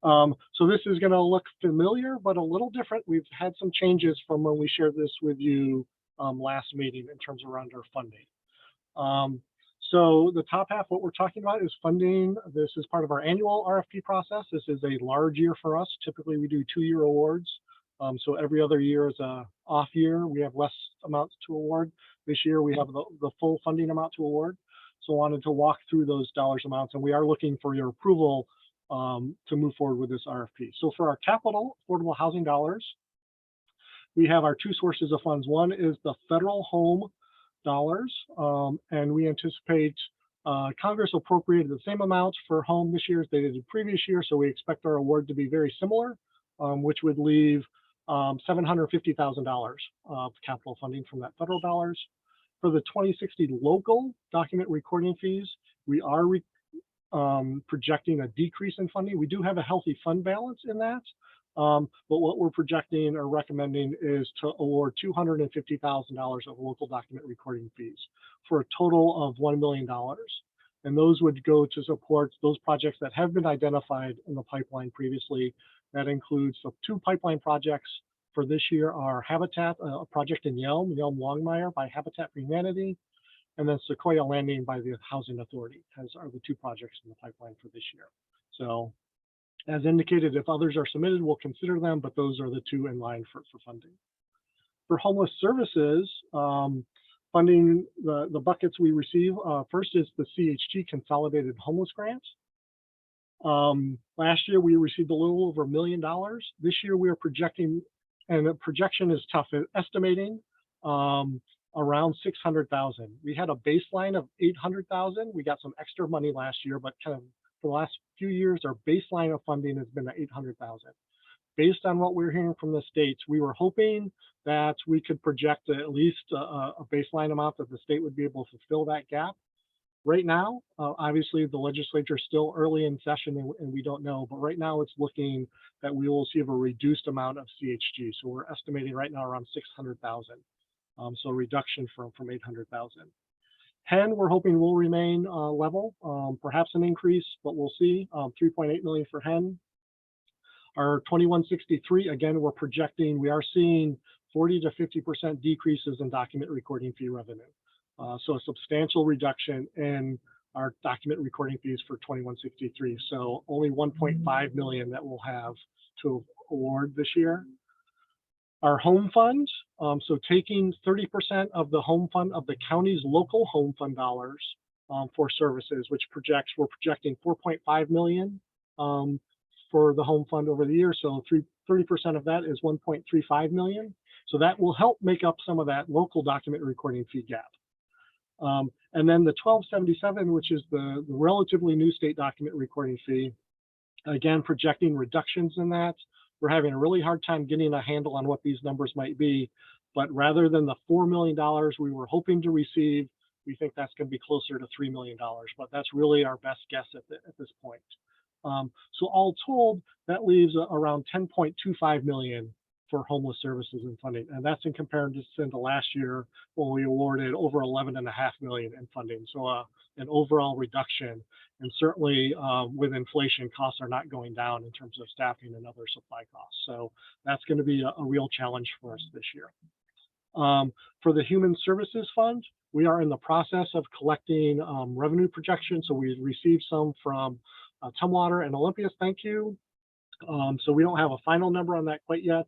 So this is going to look familiar, but a little different. We've had some changes from when we shared this with you last meeting in terms of around our funding. So the top half, what we're talking about is funding. This is part of our annual RFP process. This is a large year for us. Typically, we do 2-year awards. So every other year is a off year. We have less amounts to award. This year, we have the full funding amount to award. So I wanted to walk through those dollars amounts, and we are looking for your approval to move forward with this RFP. So for our capital affordable housing dollars, we have our 2 sources of funds. One is the federal home dollars, and we anticipate Congress appropriated the same amounts for home this year as they did the previous year. So we expect our award to be very similar, which would leave $750,000 of capital funding from that federal dollars. For the 2060 local document recording fees, we are projecting a decrease in funding. We do have a healthy fund balance in that, but what we're projecting or recommending is to award $250,000 of local document recording fees for a total of $1 million. And those would go to support those projects that have been identified in the pipeline previously. That includes the 2 pipeline projects for this year are Habitat, a project in Yelm Longmire by Habitat for Humanity, and then Sequoia Landing by the Housing Authority are the 2 projects in the pipeline for this year. So as indicated, if others are submitted, we'll consider them, but those are the 2 in line for funding. For homeless services, funding, the buckets we receive, first is the CHG Consolidated Homeless Grant. Last year, we received a little over $1 million. This year, we are projecting, and the projection is tough, estimating around 600,000. We had a baseline of 800,000. We got some extra money last year, but kind of for the last few years, our baseline of funding has been at 800,000. Based on what we're hearing from the states, we were hoping that we could project at least a baseline amount that the state would be able to fill that gap. Right now, obviously, the legislature is still early in session and we don't know, but right now it's looking that we will see a reduced amount of CHG. So we're estimating right now around 600,000. So a reduction from 800,000. HEN, we're hoping will remain level, perhaps an increase, but we'll see. 3.8 million for HEN. Our 2163, again, we're projecting, we are seeing 40 to 50% decreases in document recording fee revenue. So a substantial reduction in our document recording fees for 2163. So only 1.5 million that we'll have to award this year. Our home fund, so taking 30% of the home fund of the county's local home fund dollars for services, which we're projecting 4.5 million for the home fund over the year. So 30% of that is 1.35 million. So that will help make up some of that local document recording fee gap. And then the 1277, which is the relatively new state document recording fee, again, projecting reductions in that. We're having a really hard time getting a handle on what these numbers might be, but rather than the $4 million we were hoping to receive, we think that's going to be closer to $3 million, but that's really our best guess at this point. So all told, that leaves around 10.25 million for homeless services and funding. And that's in comparison to last year when we awarded over 11.5 million in funding. So an overall reduction, and certainly with inflation, costs are not going down in terms of staffing and other supply costs. So that's going to be a real challenge for us this year. For the Human Services Fund, we are in the process of collecting revenue projections. So we received some from Tumwater and Olympias, thank you. So we don't have a final number on that quite yet.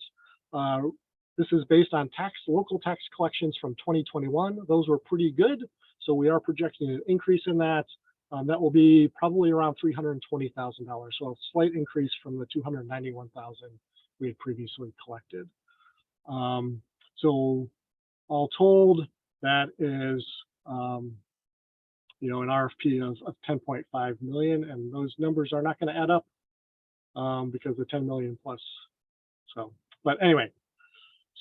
This is based on local tax collections from 2021. Those were pretty good. So we are projecting an increase in that. That will be probably around $320,000. So a slight increase from the $291,000 we had previously collected. So all told, that is, an RFP of 10.5 million, and those numbers are not going to add up because the 10 million plus. So, but anyway,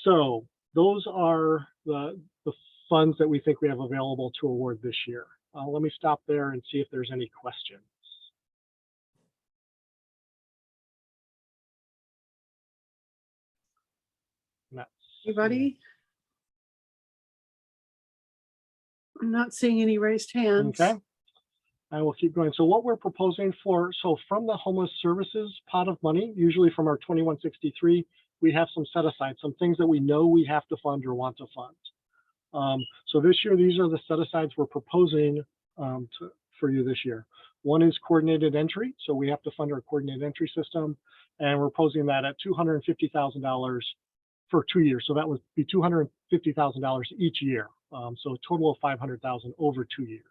so those are the funds that we think we have available to award this year. Let me stop there and see if there's any questions. Anybody? I'm not seeing any raised hands. Okay. I will keep going. So what we're proposing so from the homeless services pot of money, usually from our 2163, we have some set aside, some things that we know we have to fund or want to fund. So this year, these are the set asides we're proposing for you this year. One is coordinated entry. So we have to fund our coordinated entry system, and we're posing that at $250,000 for 2 years. So that would be $250,000 each year. So a total of $500,000 over 2 years.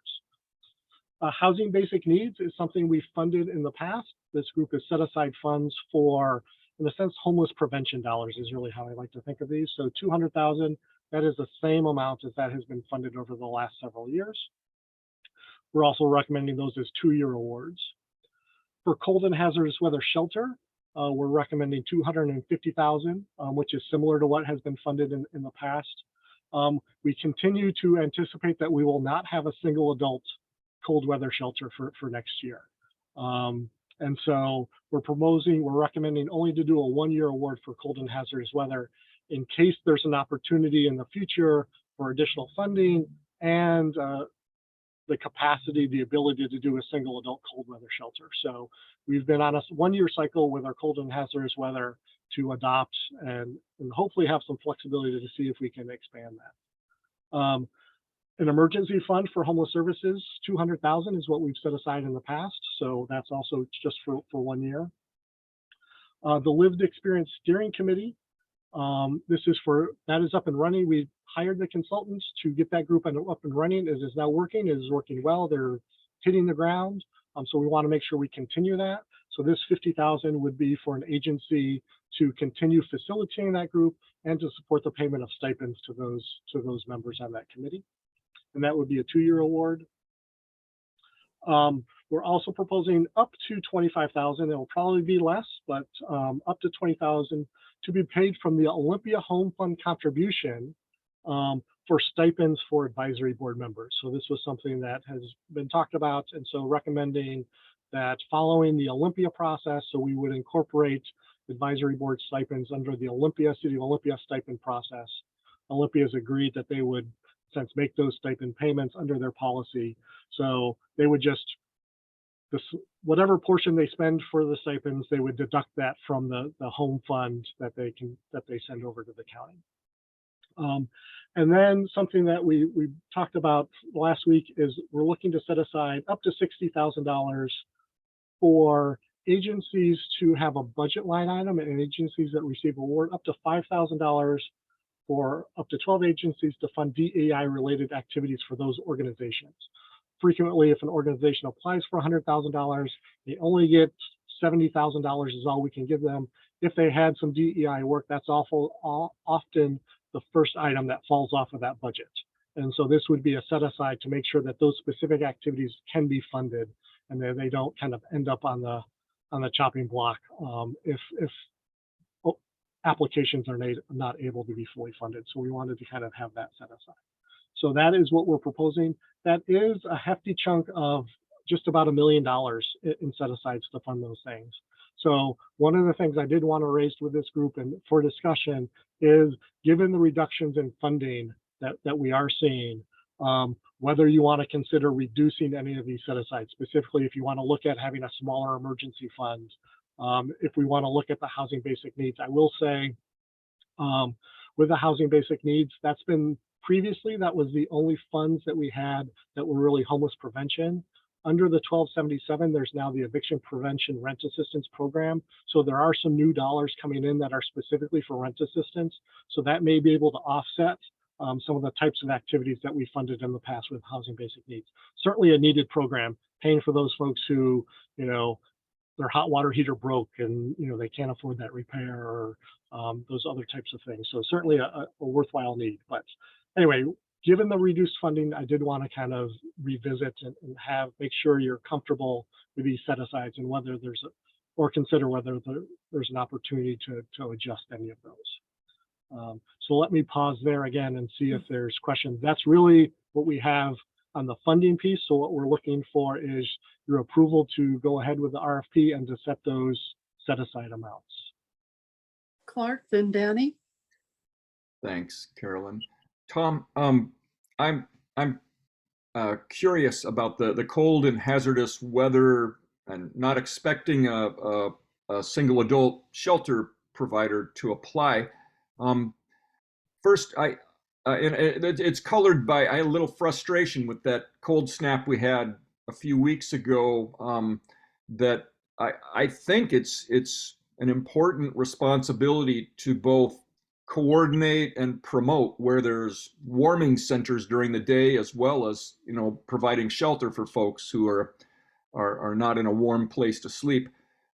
Housing basic needs is something we've funded in the past. This group has set aside funds for, in a sense, homeless prevention dollars is really how I like to think of these. So 200,000, that is the same amount as that has been funded over the last several years. We're also recommending those as 2-year awards. For cold and hazardous weather shelter, we're recommending 250,000, which is similar to what has been funded in the past. We continue to anticipate that we will not have a single adult cold weather shelter for next year. And so we're recommending only to do a 1-year award for cold and hazardous weather in case there's an opportunity in the future for additional funding and the capacity, the ability to do a single adult cold weather shelter. So we've been on a 1-year cycle with our cold and hazardous weather to adopt and hopefully have some flexibility to see if we can expand that. An emergency fund for homeless services, 200,000 is what we've set aside in the past. So that's also just for 1 year. The Lived Experience Steering Committee, that is up and running. We hired the consultants to get that group up and running. It is now working. It is working well. They're hitting the ground. So we want to make sure we continue that. So this 50,000 would be for an agency to continue facilitating that group and to support the payment of stipends to those members on that committee. And that would be a 2-year award. We're also proposing up to 25,000. It will probably be less, but up to 20,000 to be paid from the Olympia Home Fund contribution for stipends for advisory board members. So this was something that has been talked about, and so recommending that following the Olympia process, so we would incorporate advisory board stipends under the City of Olympia stipend process. Olympia has agreed that they would since make those stipend payments under their policy. So they would just, whatever portion they spend for the stipends, they would deduct that from the home fund that they send over to the county. And then something that we talked about last week is we're looking to set aside up to $60,000 for agencies to have a budget line item, and agencies that receive award up to $5,000 for up to 12 agencies to fund DEI related activities for those organizations. Frequently, if an organization applies for $100,000, they only get $70,000 is all we can give them. If they had some DEI work, that's often the first item that falls off of that budget. And so this would be a set aside to make sure that those specific activities can be funded and that they don't kind of end up on the chopping block if applications are not able to be fully funded. So we wanted to kind of have that set aside. So that is what we're proposing. That is a hefty chunk of just about $1 million in set asides to fund those things. So one of the things I did want to raise with this group and for discussion is, given the reductions in funding that we are seeing, whether you want to consider reducing any of these set asides, specifically if you want to look at having a smaller emergency fund, if we want to look at the housing basic needs. I will say with the housing basic needs, that's been previously, that was the only funds that we had that were really homeless prevention. Under the 1277, there's now the eviction prevention rent assistance program. So there are some new dollars coming in that are specifically for rent assistance. So that may be able to offset some of the types of activities that we funded in the past with housing basic needs. Certainly a needed program, paying for those folks who, their hot water heater broke and, they can't afford that repair or those other types of things. So certainly a worthwhile need. But anyway, given the reduced funding, I did want to kind of revisit and make sure you're comfortable with these set asides and whether consider whether there's an opportunity to adjust any of those. So let me pause there again and see if there's questions. That's really what we have on the funding piece. So what we're looking for is your approval to go ahead with the RFP and to set those set aside amounts. Clark, then Danny. Thanks, Carolyn. Tom, I'm curious about the cold and hazardous weather and not expecting a single adult shelter provider to apply. First, it's colored by a little frustration with that cold snap we had a few weeks ago. That I think it's an important responsibility to both coordinate and promote where there's warming centers during the day, as well as, you know, providing shelter for folks who are not in a warm place to sleep.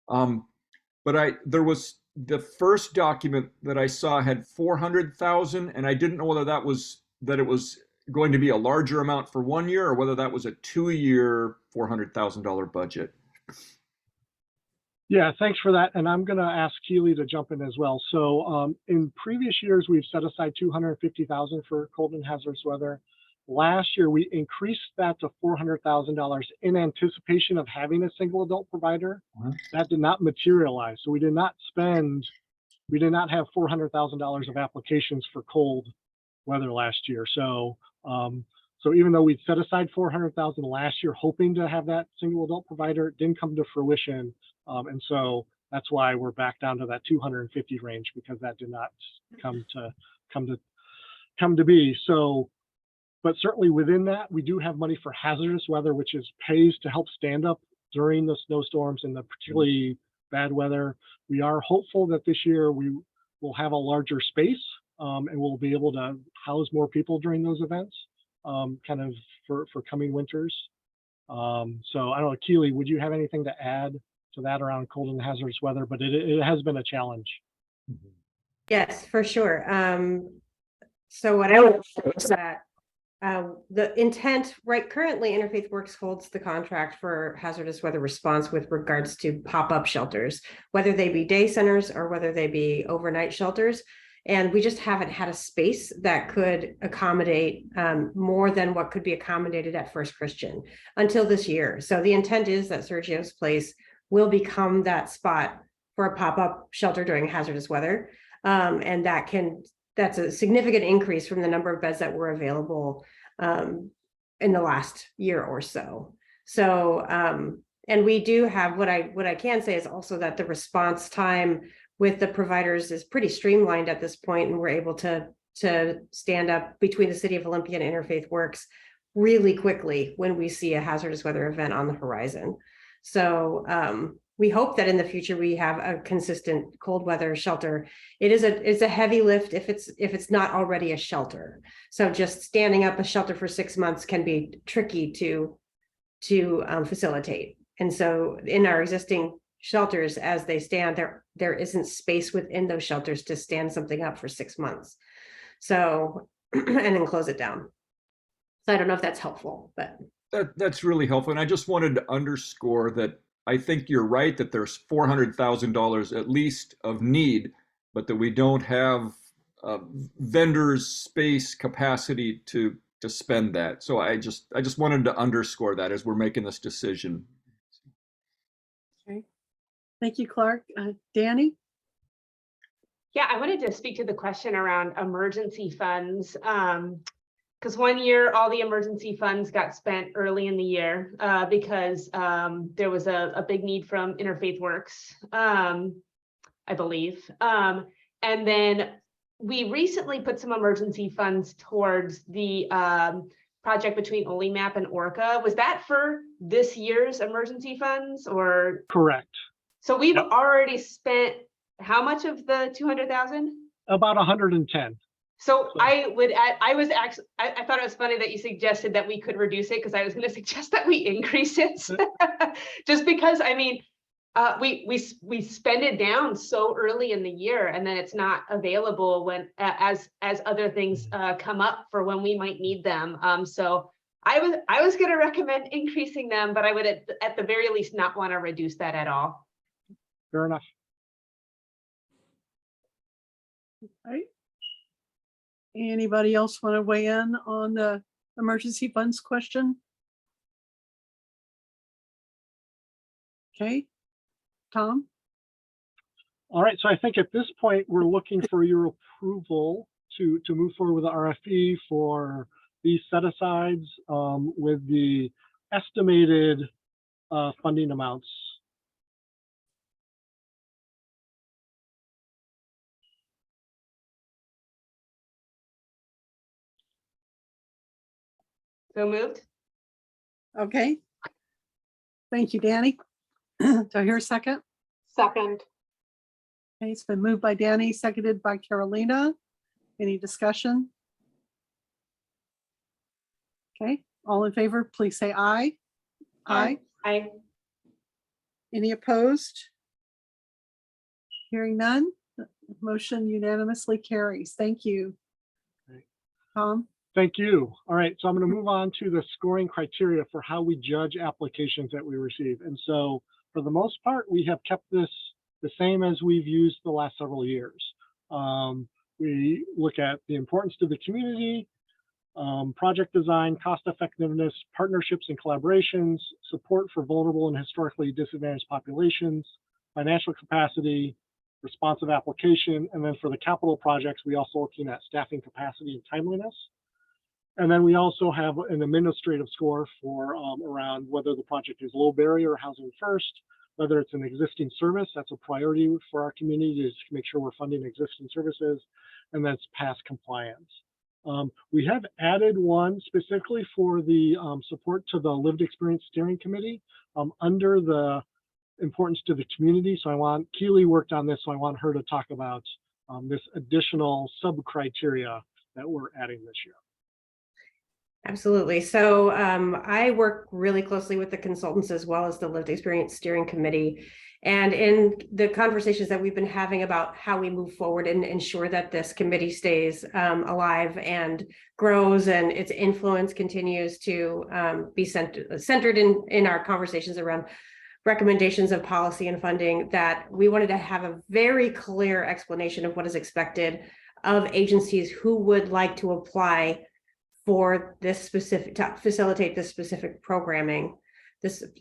But there was the first document that I saw had 400,000, and I didn't know whether that it was going to be a larger amount for 1 year or whether that was a 2-year $400,000 budget. Yeah, thanks for that. And I'm going to ask Keely to jump in as well. So in previous years, we've set aside 250,000 for cold and hazardous weather. Last year, we increased that to $400,000 in anticipation of having a single adult provider. That did not materialize. So we did not have $400,000 of applications for cold weather last year. So even though we'd set aside 400,000 last year, hoping to have that single adult provider, it didn't come to fruition. And so that's why we're back down to that 250 range, because that did not come to be. So, but certainly within that, we do have money for hazardous weather, which pays to help stand up during the snowstorms and the particularly bad weather. We are hopeful that this year we will have a larger space and we'll be able to house more people during those events, kind of for coming winters. So I don't know, Keely, would you have anything to add to that around cold and hazardous weather? But it has been a challenge. Yes, for sure. So what I would say is that the intent, right, currently Interfaith Works holds the contract for hazardous weather response with regards to pop-up shelters, whether they be day centers or whether they be overnight shelters. And we just haven't had a space that could accommodate more than what could be accommodated at First Christian until this year. So the intent is that Sergio's Place will become that spot for a pop-up shelter during hazardous weather. And that's a significant increase from the number of beds that were available in the last year or so. So, and we do have, what I can say is also that the response time with the providers is pretty streamlined at this point, and we're able to stand up between the City of Olympia and Interfaith Works really quickly when we see a hazardous weather event on the horizon. So we hope that in the future we have a consistent cold weather shelter. It's a heavy lift if it's not already a shelter. So just standing up a shelter for 6 months can be tricky to facilitate. And so in our existing shelters as they stand, there isn't space within those shelters to stand something up for 6 months. So and then close it down. So I don't know if that's helpful, but That's really helpful. And I just wanted to underscore that I think you're right that there's $400,000 at least of need, but that we don't have vendors, space, capacity to spend that. So I just wanted to underscore that as we're making this decision. Okay. Thank you, Clark. Danny? Yeah, I wanted to speak to the question around emergency funds. Because 1 year, all the emergency funds got spent early in the year because there was a big need from Interfaith Works, I believe. And then we recently put some emergency funds towards the project between OLIMAP and ORCA. Was that for this year's emergency funds or? Correct. So we've already spent how much of the 200,000? About 110. So I thought it was funny that you suggested that we could reduce it, because I was going to suggest that we increase it. Just because, I mean, we spend it down so early in the year, and then it's not available when as other things come up for when we might need them. So I was going to recommend increasing them, but I would at the very least not want to reduce that at all. Fair enough. All right. Anybody else want to weigh in on the emergency funds question? Okay, Tom? All right, so I think at this point, we're looking for your approval to move forward with the RFP for these set-asides with the estimated funding amounts. So moved. Okay. Thank you, Danny. Do I hear a second? Second. Okay, it's been moved by Danny, seconded by Carolina. Any discussion? Okay, all in favor, please say aye. Aye. Aye. Any opposed? Hearing none, the motion unanimously carries. Thank you. Great. Tom? Thank you. All right, so I'm going to move on to the scoring criteria for how we judge applications that we receive. And so for the most part, we have kept this the same as we've used the last several years. We look at the importance to the community, project design, cost effectiveness, partnerships and collaborations, support for vulnerable and historically disadvantaged populations, financial capacity, responsive application, and then for the capital projects, we also looking at staffing capacity and timeliness. And then we also have an administrative score for around whether the project is low barrier housing first, whether it's an existing service, that's a priority for our community to make sure we're funding existing services, and that's past compliance. We have added one specifically for the support to the Lived Experience Steering Committee under the importance to the community. So I want, Keely worked on this, so I want her to talk about this additional sub-criteria that we're adding this year. Absolutely. So I work really closely with the consultants as well as the Lived Experience Steering Committee. And in the conversations that we've been having about how we move forward and ensure that this committee stays alive and grows and its influence continues to be centered in our conversations around recommendations of policy and funding, that we wanted to have a very clear explanation of what is expected of agencies who would like to apply for this specific, to facilitate this specific program. We've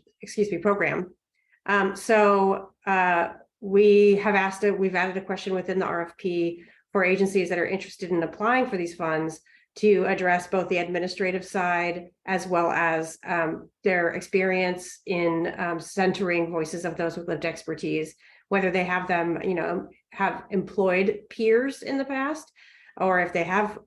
added a question within the RFP for agencies that are interested in applying for these funds to address both the administrative side as well as their experience in centering voices of those with lived expertise, whether they have them, have employed peers in the past, or if they have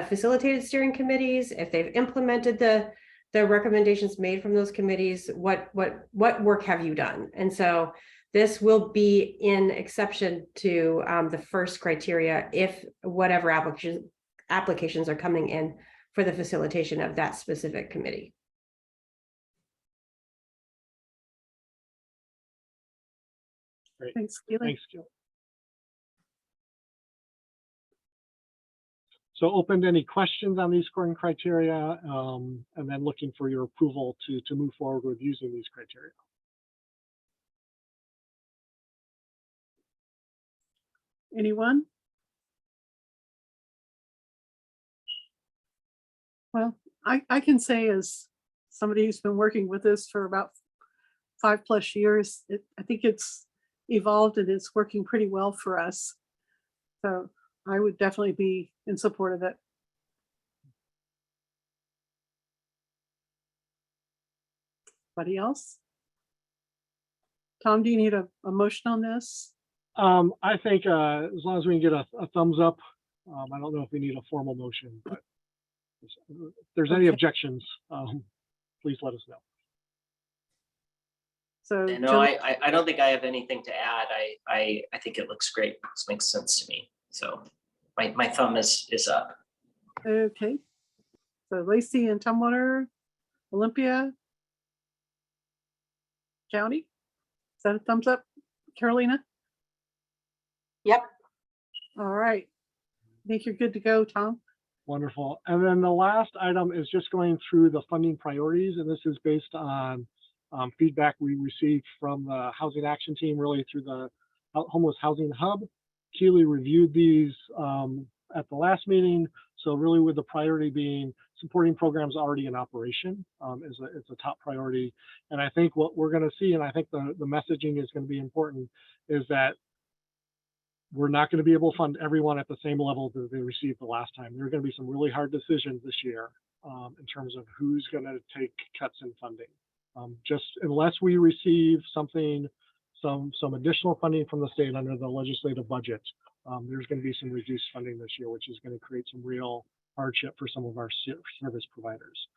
facilitated steering committees, if they've implemented the recommendations made from those committees, what work have you done? And so this will be in exception to the first criteria if whatever applications are coming in for the facilitation of that specific committee. Great. Thanks, Keely. Thanks, Jill. So open to any questions on these scoring criteria, and then looking for your approval to move forward with using these criteria. Anyone? Well, I can say, as somebody who's been working with this for about 5+ years, I think it's evolved and it's working pretty well for us. So I would definitely be in support of it. Anybody else? Tom, do you need a motion on this? I think as long as we can get a thumbs up, I don't know if we need a formal motion, but if there's any objections, please let us know. So No, I don't think I have anything to add. I think it looks great. This makes sense to me. So my thumb is up. Okay. So Lacey and Tumwater, Olympia County. Is that a thumbs up? Carolina? Yep. All right. I think you're good to go, Tom. Wonderful. And then the last item is just going through the funding priorities. And this is based on feedback we received from the Housing Action Team, really through the Homeless Housing Hub. Keely reviewed these at the last meeting. So really with the priority being supporting programs already in operation is a top priority. And I think what we're going to see, and I think the messaging is going to be important, is that we're not going to be able to fund everyone at the same level that they received the last time. There are going to be some really hard decisions this year in terms of who's going to take cuts in funding. Just unless we receive some additional funding from the state under the legislative budget, there's going to be some reduced funding this year, which is going to create some real hardship for some of our service providers.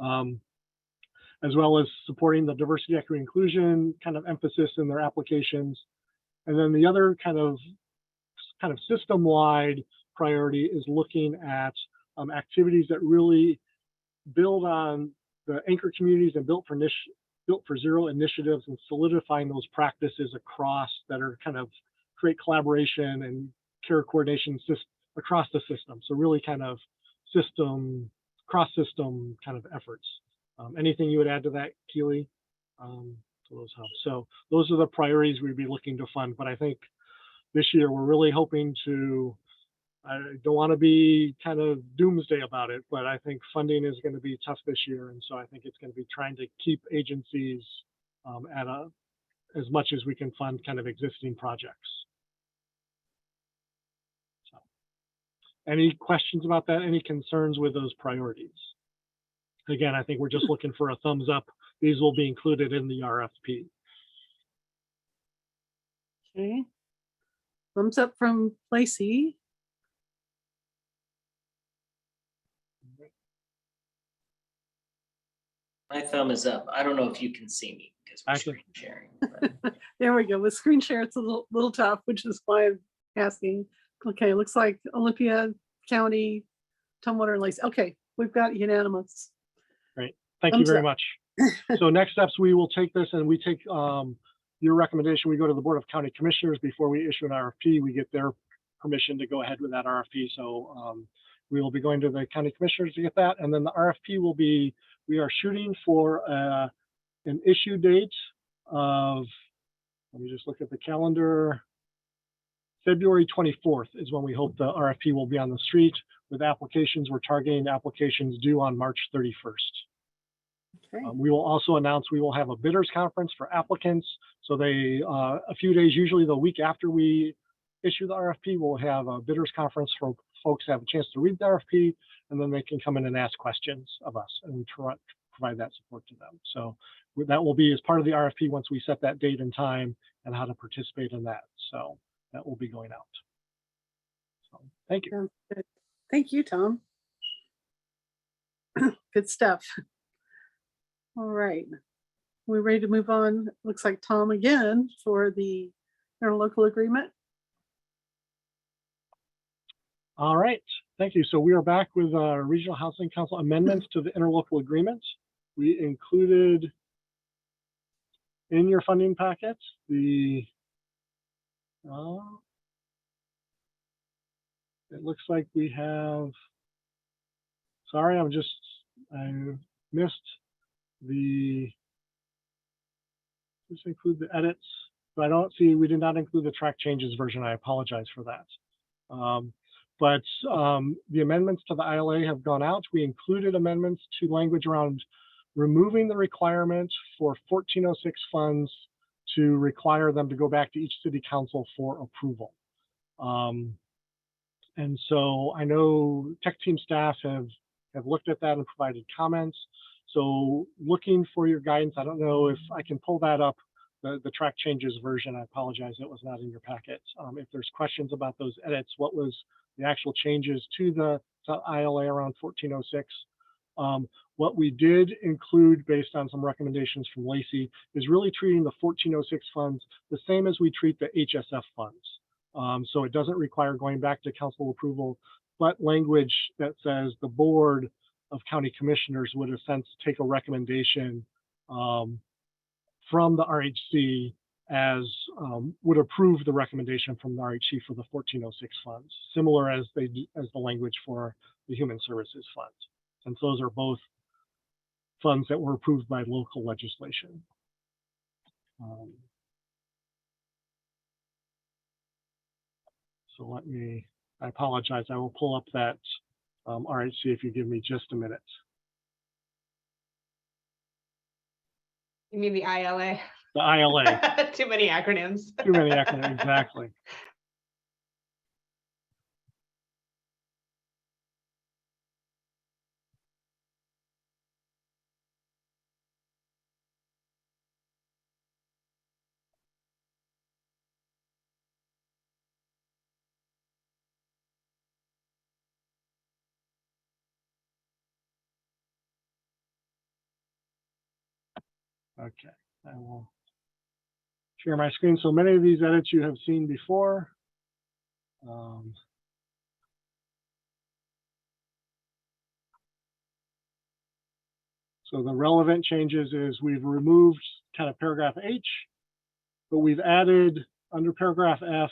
as well as supporting the diversity, equity, inclusion kind of emphasis in their applications. And then the other kind of system-wide priority is looking at activities that really build on the anchor communities and built for zero initiatives and solidifying those practices across that are kind of create collaboration and care coordination across the system. So really kind of cross-system kind of efforts. Anything you would add to that, Keely? Those help. So those are the priorities we'd be looking to fund. But I think this year we're really hoping to, I don't want to be kind of doomsday about it, but I think funding is going to be tough this year. And so I think it's going to be trying to keep agencies at as much as we can fund kind of existing projects. So, any questions about that? Any concerns with those priorities? Again, I think we're just looking for a thumbs up. These will be included in the RFP. Okay. Thumbs up from Lacey. My thumb is up. I don't know if you can see me because we're screen sharing. But There we go. With screen share, it's a little tough, which is why I'm asking. Okay, looks like Olympia County, Tumwater, and Lacey. Okay, we've got unanimous. Great. Thank you very much. So next steps, we will take this and we take your recommendation. We go to the Board of County Commissioners before we issue an RFP. We get their permission to go ahead with that RFP. So we will be going to the County Commissioners to get that. And then the RFP will be, we are shooting for an issue date of, let me just look at the calendar. February 24th is when we hope the RFP will be on the street. With applications, we're targeting applications due on March 31st. Okay. We will also announce we will have a bidders conference for applicants. So they, a few days, usually the week after we issue the RFP, we'll have a bidders conference for folks to have a chance to read the RFP, and then they can come in and ask questions of us, and we provide that support to them. So that will be as part of the RFP once we set that date and time and how to participate in that. So that will be going out. So thank you. Good. Thank you, Tom. Good stuff. All right. We're ready to move on. Looks like Tom again for the interlocal agreement. All right, thank you. So we are back with our Regional Housing Council amendments to the interlocal agreement. We included in your funding packets the, it looks like we have, sorry, I missed the, just include the edits, but I don't see, we did not include the track changes version. I apologize for that. But the amendments to the ILA have gone out. We included amendments to language around removing the requirement for 1406 funds to require them to go back to each city council for approval. And so I know tech team staff have looked at that and provided comments. So looking for your guidance, I don't know if I can pull that up, the track changes version. I apologize, it was not in your packet. If there's questions about those edits, what was the actual changes to the ILA around 1406? What we did include, based on some recommendations from Lacey, is really treating the 1406 funds the same as we treat the HSF funds. So it doesn't require going back to council approval, but language that says the Board of County Commissioners would in a sense take a recommendation from the RHC as would approve the recommendation from the RHC for the 1406 funds, similar as the language for the Human Services Fund. Since those are both funds that were approved by local legislation. So I apologize, I will pull up that RHC if you give me just a minute. You mean the ILA? The ILA. Too many acronyms. Too many acronyms, exactly. Okay, I will share my screen. So many of these edits you have seen before. So the relevant changes is we've removed kind of paragraph H, but we've added under paragraph F,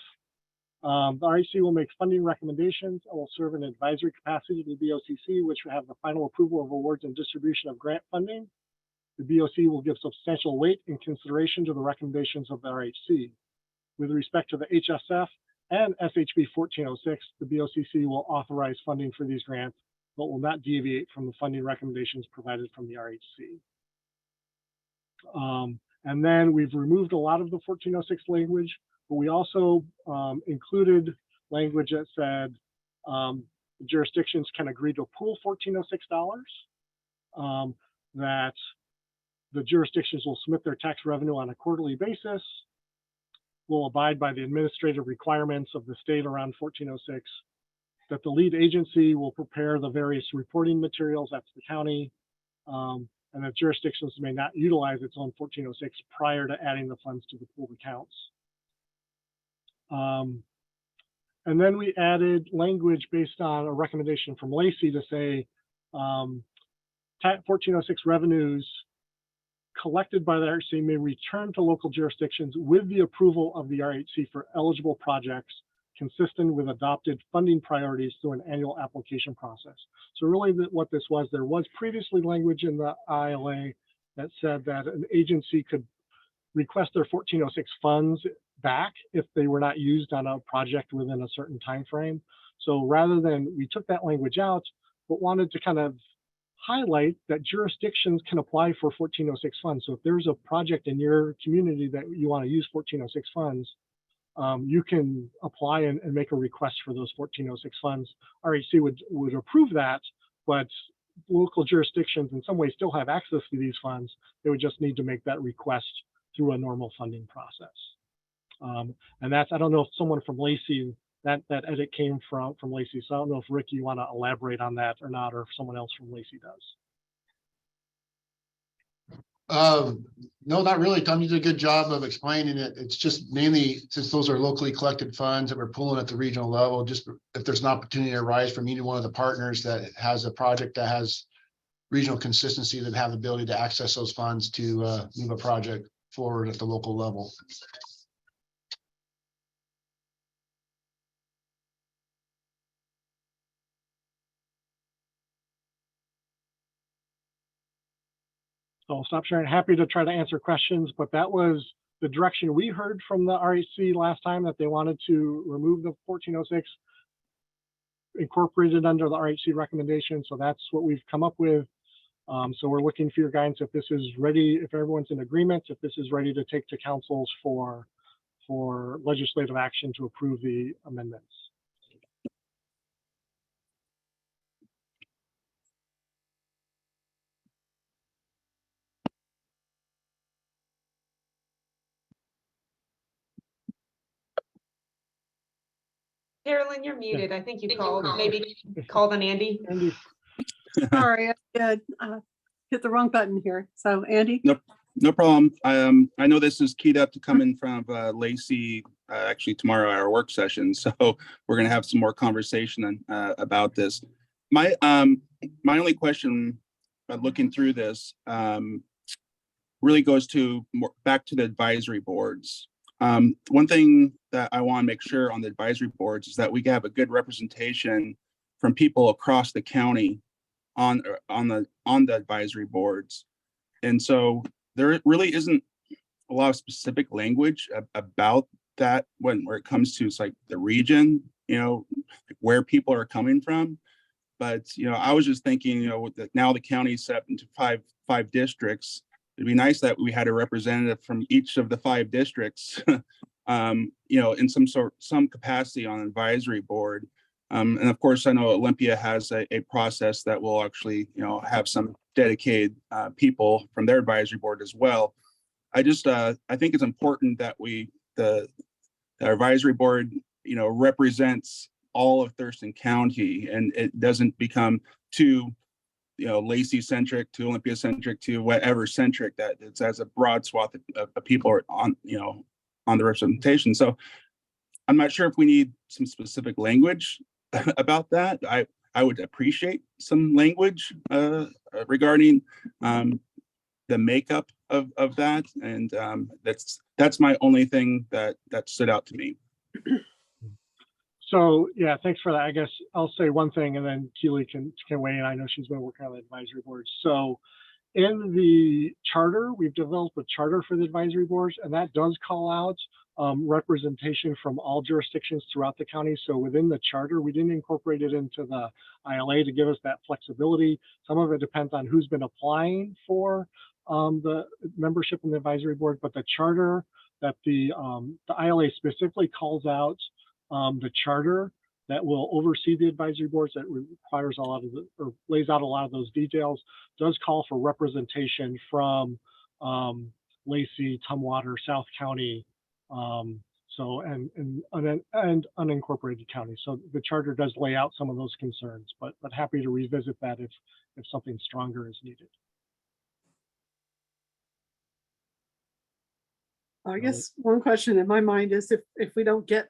the RHC will make funding recommendations and will serve an advisory capacity to the BOCC, which will have the final approval of awards and distribution of grant funding. The BOC will give substantial weight and consideration to the recommendations of the RHC. With respect to the HSF and SHB 1406, the BOCC will authorize funding for these grants, but will not deviate from the funding recommendations provided from the RHC. And then we've removed a lot of the 1406 language, but we also included language that said jurisdictions can agree to pool $1,406, that the jurisdictions will submit their tax revenue on a quarterly basis, will abide by the administrative requirements of the state around 1406, that the lead agency will prepare the various reporting materials, that's the county, and that jurisdictions may not utilize its own 1406 prior to adding the funds to the pooled accounts. And then we added language based on a recommendation from Lacey to say 1406 revenues collected by the RHC may return to local jurisdictions with the approval of the RHC for eligible projects consistent with adopted funding priorities through an annual application process. So really what this was, there was previously language in the ILA that said that an agency could request their 1406 funds back if they were not used on a project within a certain time frame. So rather than, we took that language out, but wanted to kind of highlight that jurisdictions can apply for 1406 funds. So if there's a project in your community that you want to use 1406 funds, you can apply and make a request for those 1406 funds. RHC would approve that, but local jurisdictions in some ways still have access to these funds. They would just need to make that request through a normal funding process. And that's, I don't know if someone from Lacey, that edit came from Lacey. So I don't know if Rick, you want to elaborate on that or not, or if someone else from Lacey does. No, not really. Tom, you did a good job of explaining it. It's just mainly since those are locally collected funds that we're pulling at the regional level, just if there's an opportunity to arise from either one of the partners that has a project that has regional consistency, that have the ability to access those funds to move a project forward at the local level. So I'll stop sharing. Happy to try to answer questions, but that was the direction we heard from the RHC last time, that they wanted to remove the 1406, incorporate it under the RHC recommendation. So that's what we've come up with. So we're looking for your guidance if this is ready, if everyone's in agreement, if this is ready to take to councils for legislative action to approve the amendments. Carolyn, you're muted. I think you called, maybe called on Andy. Andy. Sorry, I hit the wrong button here. So Andy? No problem. I know this is keyed up to come in front of Lacey actually tomorrow at our work session. So we're going to have some more conversation about this. My only question looking through this really goes to back to the advisory boards. One thing that I want to make sure on the advisory boards is that we have a good representation from people across the county on the advisory boards. And so there really isn't a lot of specific language about that where it comes to like the region, where people are coming from. But, I was just thinking, that now the county is set up into five districts. It'd be nice that we had a representative from each of the 5 districts, in some capacity on an advisory board. And of course, I know Olympia has a process that will actually, have some dedicated people from their advisory board as well. I think it's important that the advisory board, represents all of Thurston County, and it doesn't become too Lacey centric to Olympia centric to whatever centric, that it's as a broad swath of people are on, on the representation. So I'm not sure if we need some specific language about that. I would appreciate some language regarding the makeup of that. And that's my only thing that stood out to me. So yeah, thanks for that. I guess I'll say one thing and then Keely can weigh in. I know she's been working on the advisory boards. So in the charter, we've developed a charter for the advisory boards, and that does call out representation from all jurisdictions throughout the county. So within the charter, we didn't incorporate it into the ILA to give us that flexibility. Some of it depends on who's been applying for the membership in the advisory board, but the charter that the ILA specifically calls out the charter that will oversee the advisory boards, that requires a lot of or lays out a lot of those details, does call for representation from Lacey, Tumwater, South County, so and unincorporated counties. So the charter does lay out some of those concerns, but happy to revisit that if something stronger is needed. I guess one question in my mind is if we don't get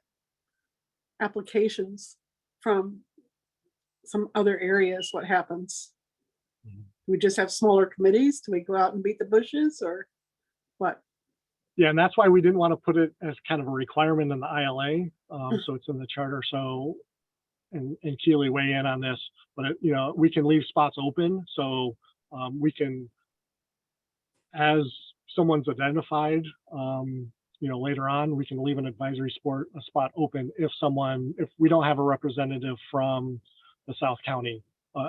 applications from some other areas, what happens? We just have smaller committees? Do we go out and beat the bushes or what? Yeah, and that's why we didn't want to put it as kind of a requirement in the ILA. So it's in the charter. So, and Keely weigh in on this, but we can leave spots open. So we can, as someone's identified, later on, we can leave an advisory spot open if we don't have a representative from the South County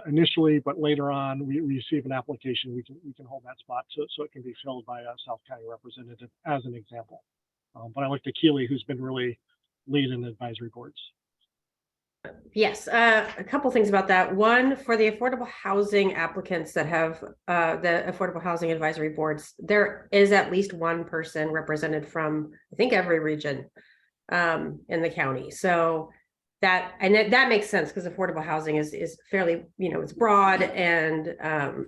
initially, but later on we receive an application, we can hold that spot so it can be filled by a South County representative as an example. But I like the Keely, who's been really leading the advisory boards. Yes, a couple things about that. One, for the affordable housing applicants that have the affordable housing advisory boards, there is at least one person represented from, I think, every region in the county. So that makes sense because affordable housing is fairly, it's broad and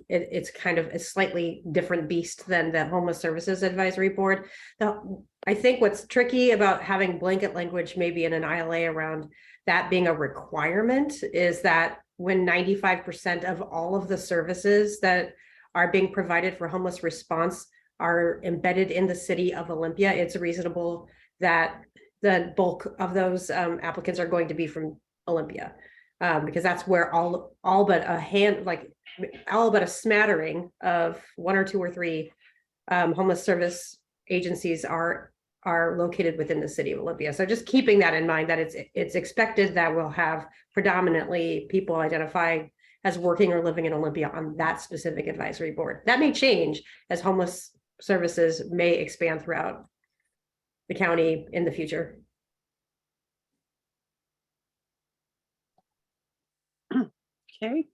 it's kind of a slightly different beast than the homeless services advisory board. I think what's tricky about having blanket language maybe in an ILA around that being a requirement is that when 95% of all of the services that are being provided for homeless response are embedded in the city of Olympia, it's reasonable that the bulk of those applicants are going to be from Olympia, because that's where all but a smattering of one or two or three homeless service agencies are located within the city of Olympia. So just keeping that in mind, that it's expected that we'll have predominantly people identified as working or living in Olympia on that specific advisory board. That may change as homeless services may expand throughout the county in the future. Okay.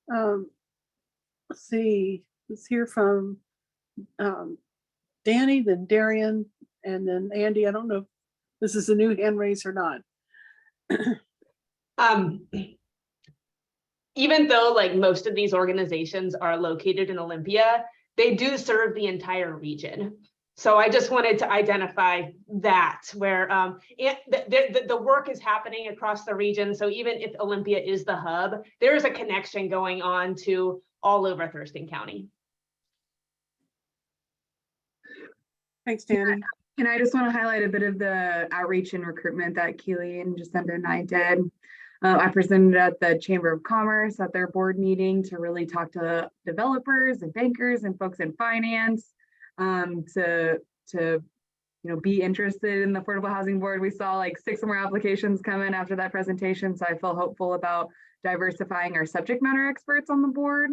Let's see, let's hear from Danny, then Darian, and then Andy. I don't know if this is a new hand raise or not. Even though like most of these organizations are located in Olympia, they do serve the entire region. So I just wanted to identify that where the work is happening across the region. So even if Olympia is the hub, there is a connection going on to all over Thurston County. Thanks, Danny. And I just want to highlight a bit of the outreach and recruitment that Keely and Jacinda and I did. I presented at the Chamber of Commerce at their board meeting to really talk to developers and bankers and folks in finance to be interested in the Affordable Housing Board. We saw like 6 more applications come in after that presentation, so I feel hopeful about diversifying our subject matter experts on the board.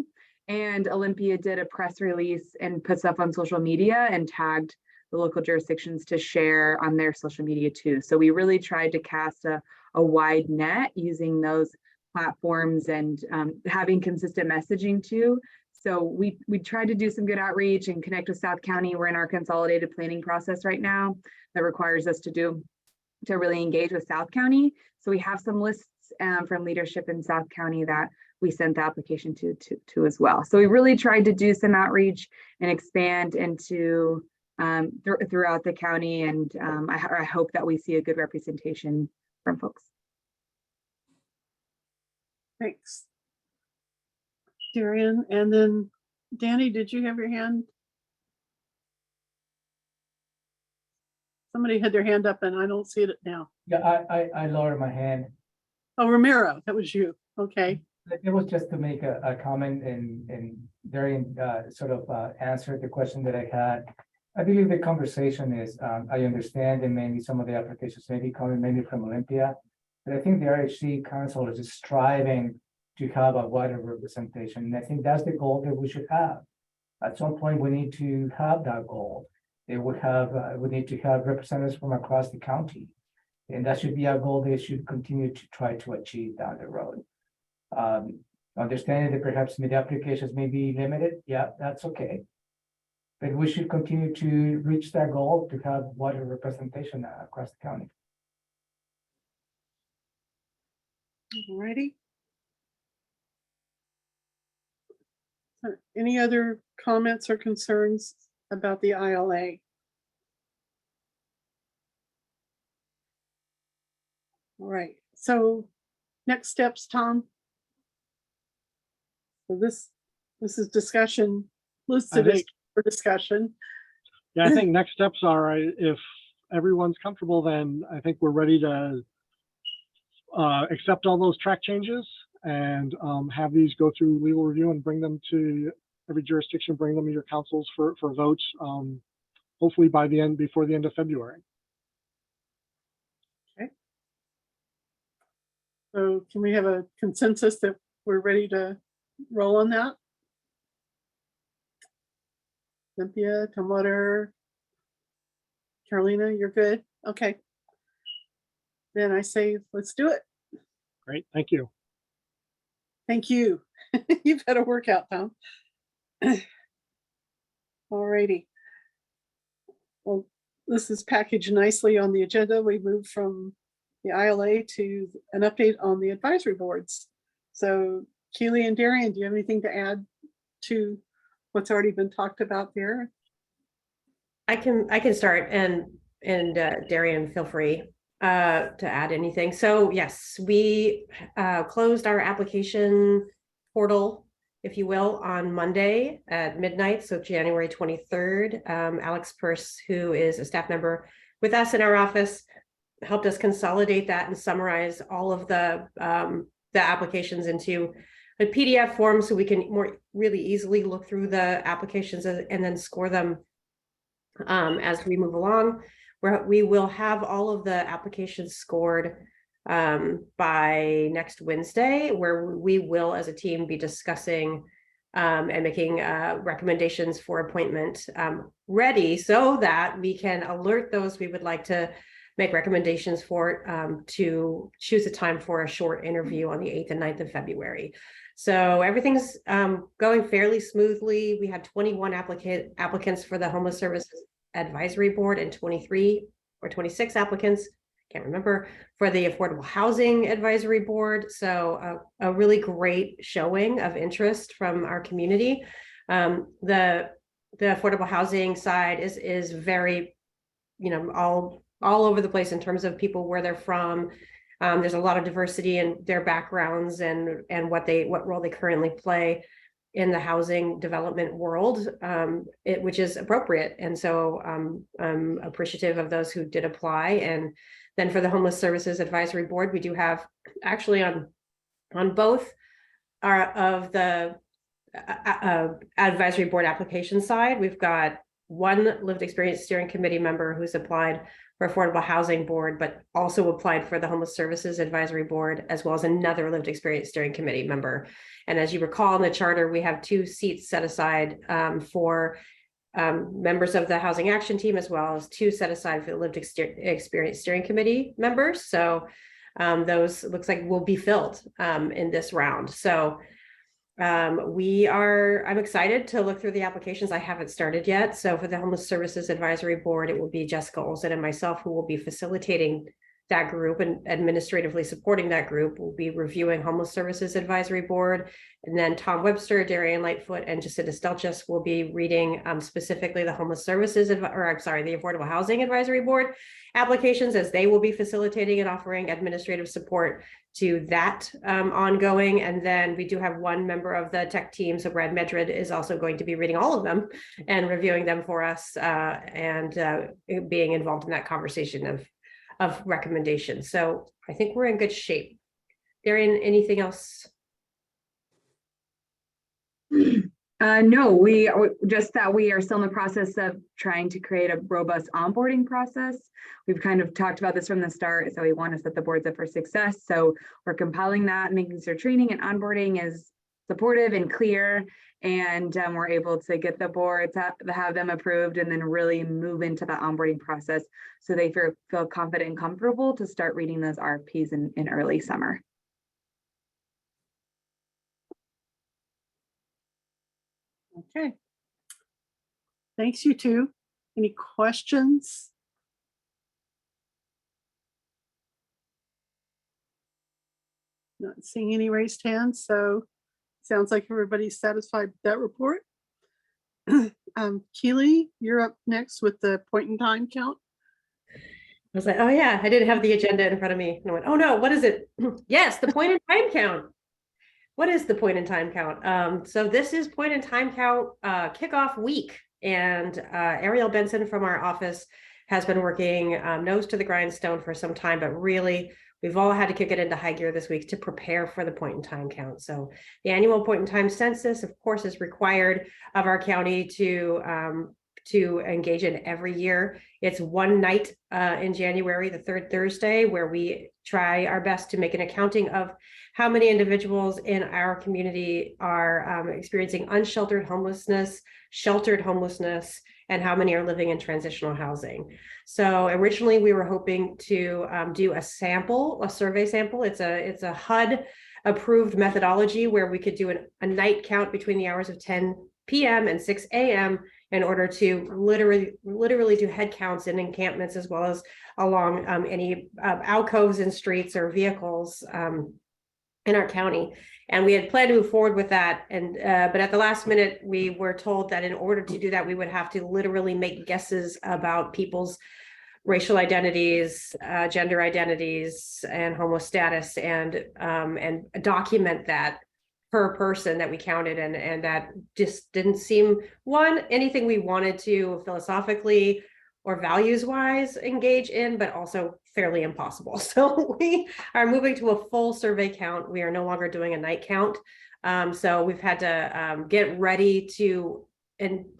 And Olympia did a press release and put stuff on social media and tagged the local jurisdictions to share on their social media too. So we really tried to cast a wide net using those platforms and having consistent messaging too. So we tried to do some good outreach and connect with South County. We're in our consolidated planning process right now that requires us to really engage with South County. So we have some lists from leadership in South County that we sent the application to as well. So we really tried to do some outreach and expand into throughout the county, and I hope that we see a good representation from folks. Thanks. Darian, and then Danny, did you have your hand? Somebody had their hand up and I don't see it now. Yeah, I lowered my hand. Oh, Romero, that was you. Okay. It was just to make a comment and Darian sort of answered the question that I had. I believe the conversation is, I understand and maybe some of the applications may be coming maybe from Olympia, but I think the RHC Council is striving to have a wider representation. And I think that's the goal that we should have. At some point, we need to have that goal. They would have, we need to have representatives from across the county. And that should be our goal they should continue to try to achieve down the road. Understanding that perhaps the applications may be limited, yeah, that's okay. But we should continue to reach that goal to have wider representation across the county. Alrighty. Any other comments or concerns about the ILA? All right, so next steps, Tom. So this is discussion listed for discussion. Yeah, I think next steps are, if everyone's comfortable, then I think we're ready to accept all those track changes and have these go through legal review and bring them to every jurisdiction, bring them to your councils for votes, hopefully before the end of February. Okay. So can we have a consensus that we're ready to roll on that? Cynthia, Tumwater, Carolina, you're good? Okay. Then I say, let's do it. Great, thank you. Thank you. You've had a workout, Tom. All righty. Well, this is packaged nicely on the agenda. We moved from the ILA to an update on the advisory boards. So Keely and Darian, do you have anything to add to what's already been talked about there? I can start, and Darian, feel free to add anything. So yes, we closed our application portal, if you will, on Monday at midnight, so January 23rd. Alex Purse, who is a staff member with us in our office, helped us consolidate that and summarize all of the applications into a PDF form so we can really easily look through the applications and then score them as we move along. We will have all of the applications scored by next Wednesday, where we will, as a team, be discussing and making recommendations for appointment ready so that we can alert those we would like to make recommendations for to choose a time for a short interview on the 8th and 9th of February. So everything's going fairly smoothly. We had 21 applicants for the Homeless Services Advisory Board and 23 or 26 applicants, can't remember, for the Affordable Housing Advisory Board. So a really great showing of interest from our community. The affordable housing side is very, all over the place in terms of people, where they're from. There's a lot of diversity in their backgrounds and what role they currently play in the housing development world, which is appropriate. And so I'm appreciative of those who did apply. And then for the Homeless Services Advisory Board, we do have actually on both of the advisory board application side, we've got one lived experience steering committee member who's applied for Affordable Housing Board, but also applied for the Homeless Services Advisory Board, as well as another lived experience steering committee member. And as you recall in the charter, we have 2 seats set aside for members of the Housing Action Team, as well as 2 set aside for the lived experience steering committee members. So those looks like will be filled in this round. So I'm excited to look through the applications. I haven't started yet. So for the Homeless Services Advisory Board, it will be Jessica Olsen and myself who will be facilitating that group and administratively supporting that group will be reviewing Homeless Services Advisory Board. And then Tom Webster, Darian Lightfoot, and Jacinta Stelchus will be reading specifically the Homeless Services, the Affordable Housing Advisory Board applications, as they will be facilitating and offering administrative support to that ongoing. And then we do have one member of the tech team, so Brad Medred is also going to be reading all of them and reviewing them for us and being involved in that conversation of recommendations. So I think we're in good shape. Darian, anything else? No, we just that we are still in the process of trying to create a robust onboarding process. We've kind of talked about this from the start, so we want to set the boards up for success. So we're compiling that, making sure training and onboarding is supportive and clear, and we're able to get the boards to have them approved and then really move into the onboarding process so they feel confident and comfortable to start reading those RFPs in early summer. Okay. Thanks, you two. Any questions? Not seeing any raised hands, so sounds like everybody's satisfied with that report. Keely, you're up next with the point in time count. I was like, oh yeah, I didn't have the agenda in front of me. And I went, oh no, what is it? Yes, the point in time count. What is the point in time count? So this is point in time count kickoff week. And Ariel Benson from our office has been working nose to the grindstone for some time, but really we've all had to kick it into high gear this week to prepare for the point in time count. So the annual point in time census, of course, is required of our county to engage in every year. It's one night in January, the third Thursday, where we try our best to make an accounting of how many individuals in our community are experiencing unsheltered homelessness, sheltered homelessness, and how many are living in transitional housing. So originally we were hoping to do a survey sample. It's a HUD approved methodology where we could do a night count between the hours of 10 p.m. and 6 a.m. in order to literally do head counts in encampments as well as along any alcoves in streets or vehicles in our county. And we had planned to move forward with that. And but at the last minute, we were told that in order to do that, we would have to literally make guesses about people's racial identities, gender identities, and homo status, and document that per person that we counted. And that just didn't seem, anything we wanted to philosophically or values-wise engage in, but also fairly impossible. So we are moving to a full survey count. We are no longer doing a night count. So we've had to get ready to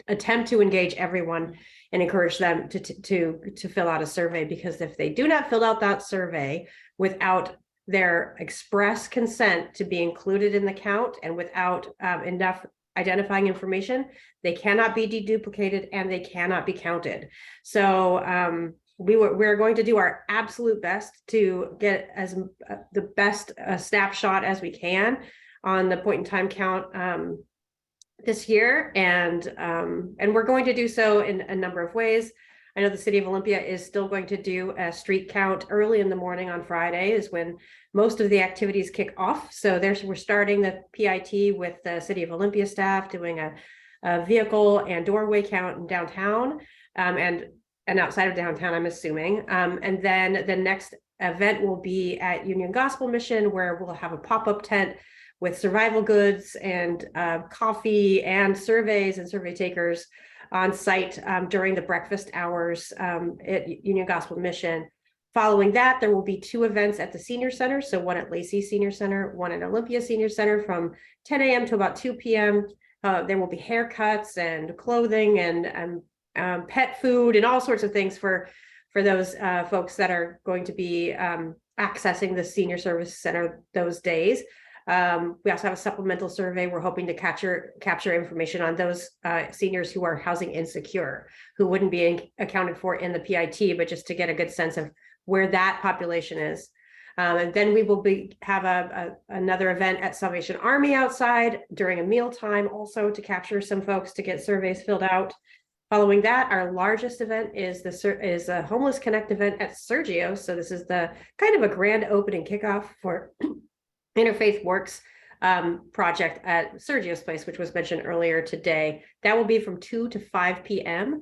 attempt to engage everyone and encourage them to fill out a survey, because if they do not fill out that survey without their express consent to be included in the count and without enough identifying information, they cannot be deduplicated and they cannot be counted. So we're going to do our absolute best to get the best snapshot as we can on the point in time count this year, and we're going to do so in a number of ways. I know the City of Olympia is still going to do a street count early in the morning on Friday, is when most of the activities kick off. So we're starting the PIT with the City of Olympia staff doing a vehicle and doorway count in downtown and outside of downtown, I'm assuming. And then the next event will be at Union Gospel Mission, where we'll have a pop-up tent with survival goods and coffee and surveys and survey takers on site during the breakfast hours at Union Gospel Mission. Following that, there will be 2 events at the Senior Center. So one at Lacey Senior Center, one at Olympia Senior Center from 10 a.m. to about 2 p.m. There will be haircuts and clothing and pet food and all sorts of things for those folks that are going to be accessing the Senior Service Center those days. We also have a supplemental survey. We're hoping to capture information on those seniors who are housing insecure, who wouldn't be accounted for in the PIT, but just to get a good sense of where that population is. And then we will have another event at Salvation Army outside during a mealtime, also to capture some folks to get surveys filled out. Following that, our largest event is a Homeless Connect event at Sergio. So this is the kind of a grand opening kickoff for Interfaith Works project at Sergio's place, which was mentioned earlier today. That will be from 2 to 5 p.m.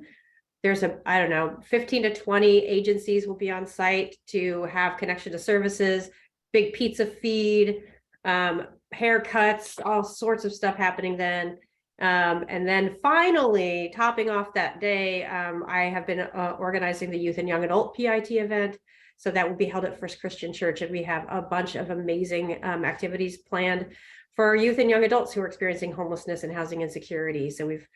There's I don't know, 15 to 20 agencies will be on site to have connection to services, big pizza feed, haircuts, all sorts of stuff happening then. And then finally, topping off that day, I have been organizing the Youth and Young Adult PIT event. So that will be held at First Christian Church. And we have a bunch of amazing activities planned for our youth and young adults who are experiencing homelessness and housing insecurity. So we've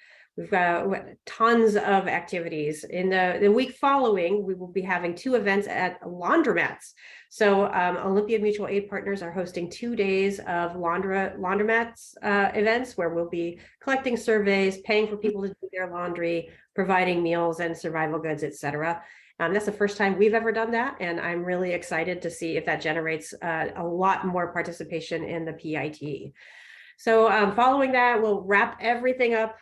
got tons of activities. In the week following, we will be having 2 events at laundromats. So Olympia Mutual Aid Partners are hosting 2 days of laundromats events where we'll be collecting surveys, paying for people to do their laundry, providing meals and survival goods, etc. That's the first time we've ever done that, and I'm really excited to see if that generates a lot more participation in the PIT. So following that, we'll wrap everything up.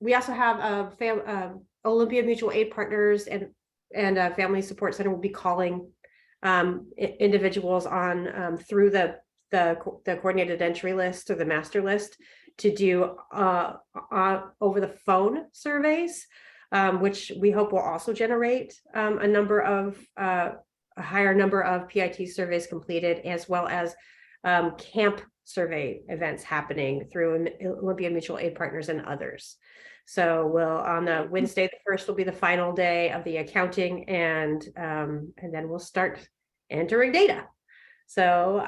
We also have Olympia Mutual Aid Partners and Family Support Center will be calling individuals on through the coordinated entry list or the master list to do over the phone surveys, which we hope will also generate a higher number of PIT surveys completed, as well as camp survey events happening through Olympia Mutual Aid Partners and others. So on the Wednesday, the 1st will be the final day of the accounting, and then we'll start entering data. So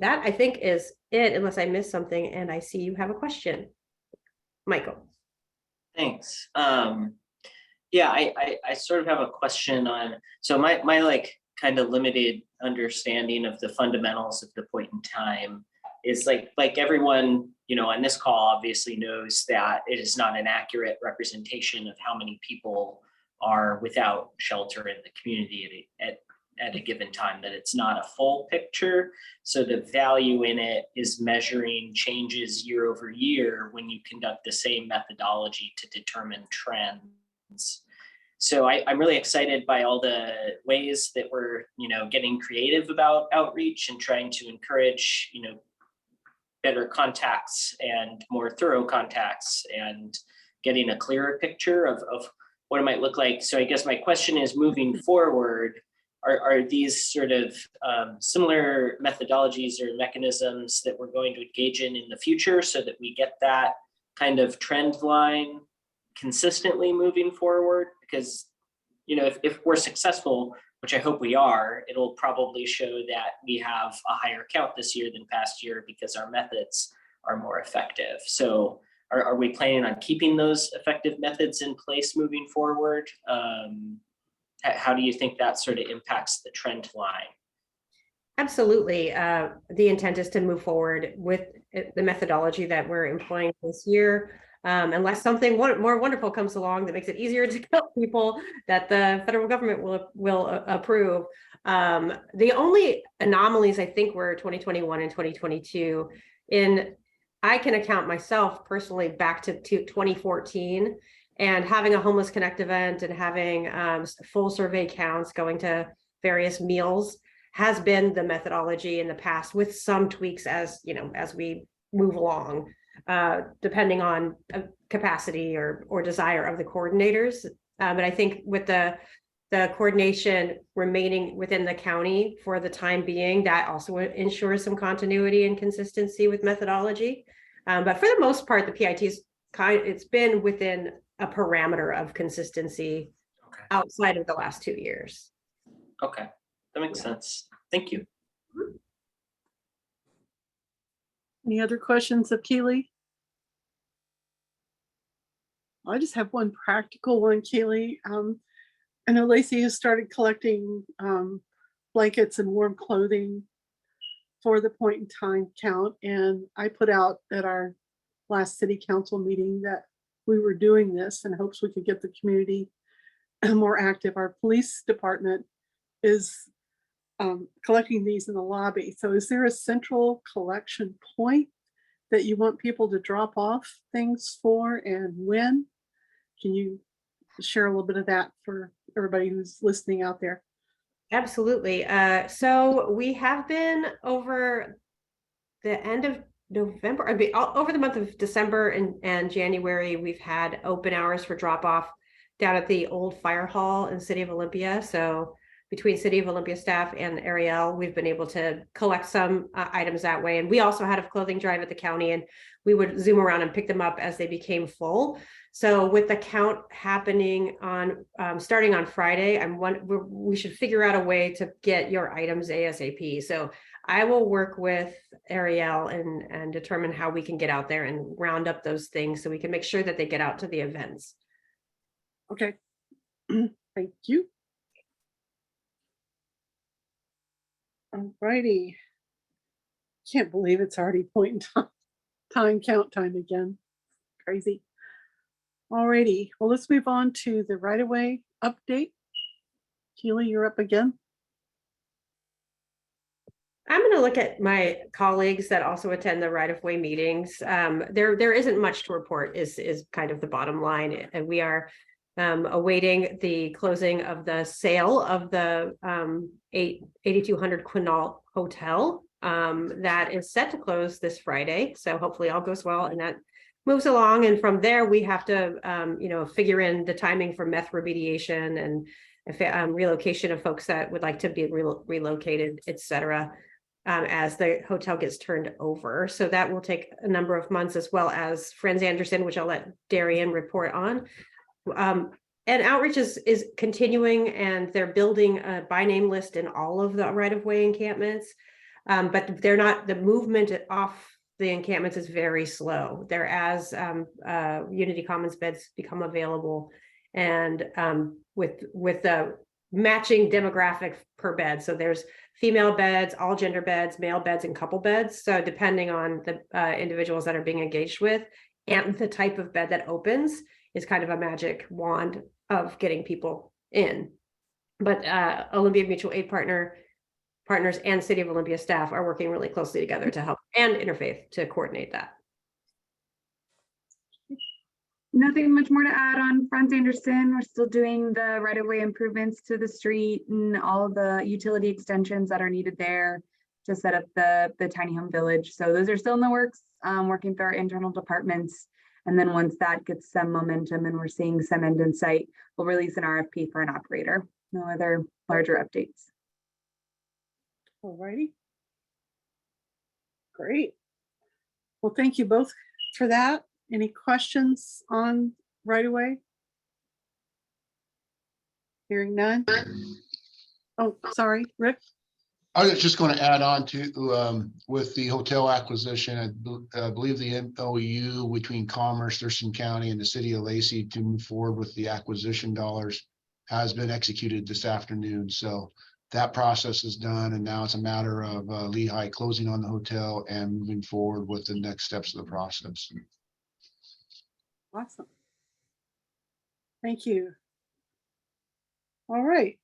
that, I think, is it, unless I missed something, and I see you have a question, Michael. Thanks. Yeah, I sort of have a question on, so my like kind of limited understanding of the fundamentals of the point in time is like everyone, on this call obviously knows that it is not an accurate representation of how many people are without shelter in the community at a given time, that it's not a full picture. So the value in it is measuring changes year over year when you conduct the same methodology to determine trends. So I'm really excited by all the ways that we're, getting creative about outreach and trying to encourage, better contacts and more thorough contacts and getting a clearer picture of what it might look like. So I guess my question is, moving forward, are these sort of similar methodologies or mechanisms that we're going to engage in the future so that we get that kind of trend line consistently moving forward? Because, if we're successful, which I hope we are, it'll probably show that we have a higher count this year than past year because our methods are more effective. So are we planning on keeping those effective methods in place moving forward? How do you think that sort of impacts the trend line? Absolutely. The intent is to move forward with the methodology that we're employing this year. Unless something more wonderful comes along that makes it easier to kill people that the federal government will approve. The only anomalies, I think, were 2021 and 2022. I can account myself personally back to 2014 and having a Homeless Connect event and having full survey counts going to various meals has been the methodology in the past, with some tweaks as we move along. Depending on capacity or desire of the coordinators. But I think with the coordination remaining within the county for the time being, that also ensures some continuity and consistency with methodology. But for the most part, the PIT's it's been within a parameter of consistency outside of the last 2 years. Okay, that makes sense. Thank you. Any other questions of Keely? I just have one practical one, Keely. I know Lacey has started collecting blankets and warm clothing for the point in time count. And I put out at our last city council meeting that we were doing this in hopes we could get the community more active. Our police department is collecting these in the lobby. So is there a central collection point that you want people to drop off things for, and when? Can you share a little bit of that for everybody who's listening out there. Absolutely. So we have been over the end of November, over the month of December and January, we've had open hours for drop off down at the old fire hall in City of Olympia. So between City of Olympia staff and Ariel, we've been able to collect some items that way. And we also had a clothing drive at the county, and we would zoom around and pick them up as they became full. So with the count happening on starting on Friday, we should figure out a way to get your items ASAP. So I will work with Ariel and determine how we can get out there and round up those things so we can make sure that they get out to the events. Okay. Thank you. All righty. Can't believe it's already point in count time again. Crazy. All righty. Well, let's move on to the right-of-way update. Keely, you're up again. I'm going to look at my colleagues that also attend the right-of-way meetings. There isn't much to report is kind of the bottom line. And we are awaiting the closing of the sale of the 8200 Quinault Hotel that is set to close this Friday. So hopefully all goes well and that moves along. And from there, we have to, figure in the timing for meth remediation and relocation of folks that would like to be relocated, et cetera. As the hotel gets turned over. So that will take a number of months, as well as Friends Anderson, which I'll let Darian report on. And outreach is continuing, and they're building a by name list in all of the right-of-way encampments. But they're not, the movement off the encampments is very slow. They're as Unity Commons beds become available, and with the matching demographic per bed. So there's female beds, all gender beds, male beds, and couple beds. So depending on the individuals that are being engaged with and the type of bed that opens is kind of a magic wand of getting people in. But Olympia Mutual Aid partners and City of Olympia staff are working really closely together to help, and Interfaith to coordinate that. Nothing much more to add on Franz Anderson. We're still doing the right-of-way improvements to the street and all the utility extensions that are needed there to set up the tiny home village. So those are still in the works, working through our internal departments. And then once that gets some momentum and we're seeing some end in sight, we'll release an RFP for an operator. No other larger updates. All righty. Great. Well, thank you both for that. Any questions on right away? Hearing none. Oh, sorry, Rick. I was just going to add on to, with the hotel acquisition, I believe the MOU between Commerce, Thurston County and the city of Lacey to move forward with the acquisition dollars has been executed this afternoon. So that process is done, and now it's a matter of Lehigh closing on the hotel and moving forward with the next steps of the process. Awesome. Thank you. All right.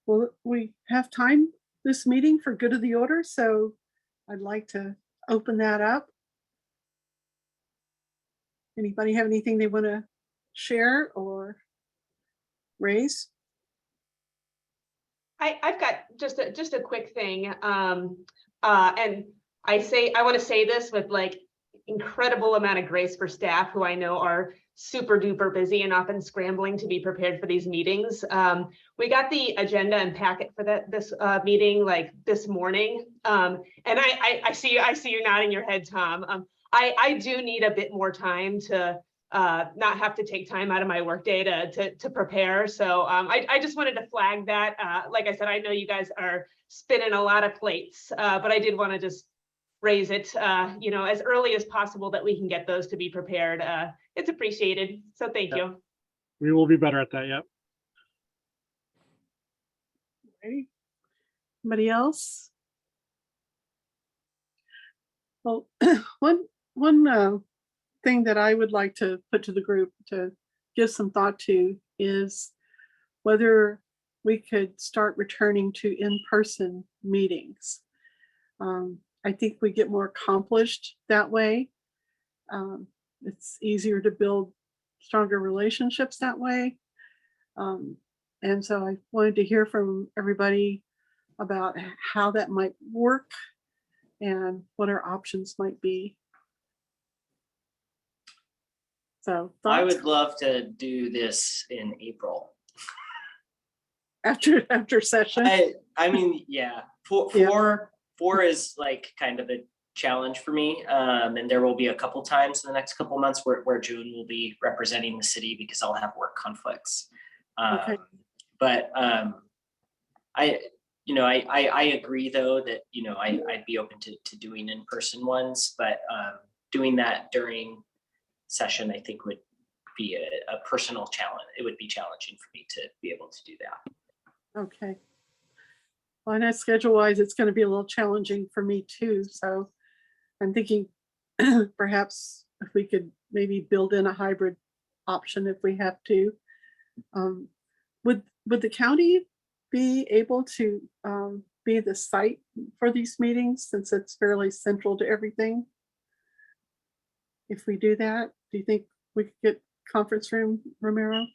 Well, we have time this meeting for good of the order, so I'd like to open that up. Anybody have anything they want to share or raise? I've got just a quick thing. And I want to say this with like incredible amount of grace for staff who I know are super duper busy and often scrambling to be prepared for these meetings. We got the agenda and packet for this meeting like this morning. And I see you nodding your head, Tom. I do need a bit more time to not have to take time out of my workday to prepare. So I just wanted to flag that. Like I said, I know you guys are spinning a lot of plates, but I did want to just raise it, as early as possible that we can get those to be prepared. It's appreciated. So thank you. We will be better at that. Yep. Okay. Anybody else? Well, one thing that I would like to put to the group to give some thought to is whether we could start returning to in-person meetings. I think we get more accomplished that way. It's easier to build stronger relationships that way. And so I wanted to hear from everybody about how that might work and what our options might be. So I thoughts would love to do this in April. after session. I mean, yeah, Yeah. four is like kind of a challenge for me. And there will be a couple times in the next couple months where June will be representing the city because I'll have work conflicts. Okay. But I agree though that, I'd be open to doing in-person ones, but doing that during session, I think would be a personal challenge. It would be challenging for me to be able to do that. Okay. Well, I know schedule wise, it's going to be a little challenging for me too. So I'm thinking perhaps if we could maybe build in a hybrid option if we have to. Would the county be able to be the site for these meetings since it's fairly central to everything? If we do that, do you think we could get conference room, Romero?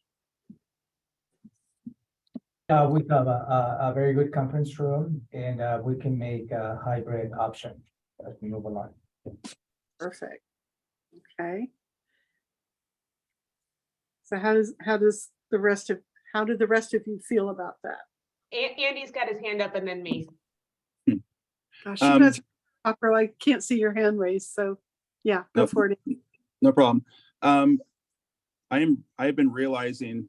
We have a very good conference room and we can make a hybrid option as we move along. Perfect. Okay. So how do the rest of you feel about that? Andy's got his hand up and then me. Gosh, you guys, Opera, I can't see your hand raised, so yeah, go for it. No problem. I've been realizing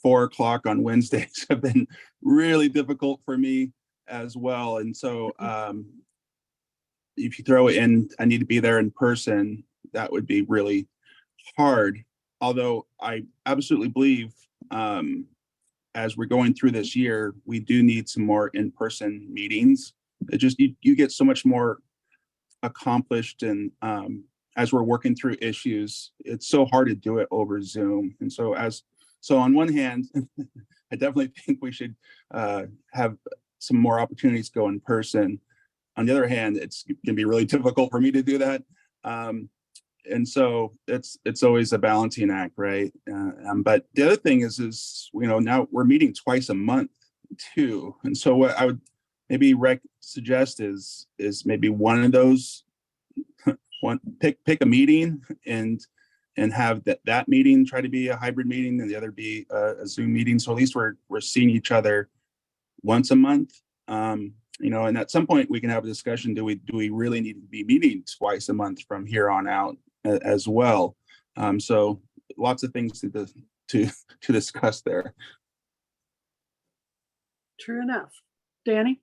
4 o'clock on Wednesdays have been really difficult for me as well. And so if you throw in, I need to be there in person, that would be really hard. Although I absolutely believe as we're going through this year, we do need some more in-person meetings. It just, you get so much more accomplished, and as we're working through issues, it's so hard to do it over Zoom. And so on one hand, I definitely think we should have some more opportunities to go in person. On the other hand, it's can be really difficult for me to do that. And so it's always a balancing act, right? But the other thing is now we're meeting twice a month too. And so what I would maybe suggest is maybe one of those, pick a meeting and have that meeting try to be a hybrid meeting and the other be a Zoom meeting. So at least we're seeing each other once a month. And at some point we can have a discussion. Do we really need to be meeting twice a month from here on out as well? So lots of things to discuss there. True enough. Danny?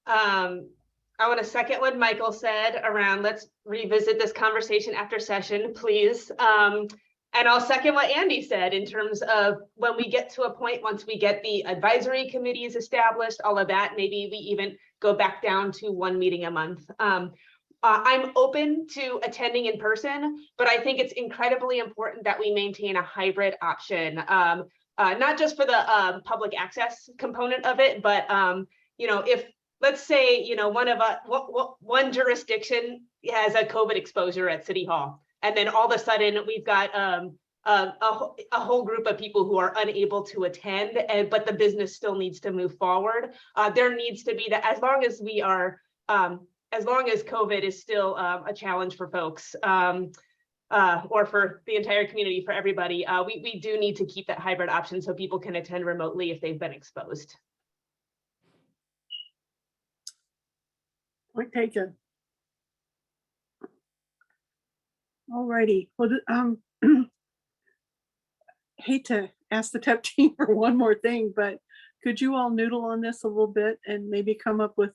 I want to second what Michael said around let's revisit this conversation after session, please. And I'll second what Andy said in terms of when we get to a point, once we get the advisory committees established, all of that, maybe we even go back down to one meeting a month. I'm open to attending in person, but I think it's incredibly important that we maintain a hybrid option, not just for the public access component of it, but if let's say one jurisdiction has a COVID exposure at City Hall, and then all of a sudden we've got a whole group of people who are unable to attend, but the business still needs to move forward. There needs to be that, as long as we are, as long as COVID is still a challenge for folks, or for the entire community, for everybody, we do need to keep that hybrid option so people can attend remotely if they've been exposed. Point taken. All righty. Well, hate to ask the TEP team for one more thing, but could you all noodle on this a little bit and maybe come up with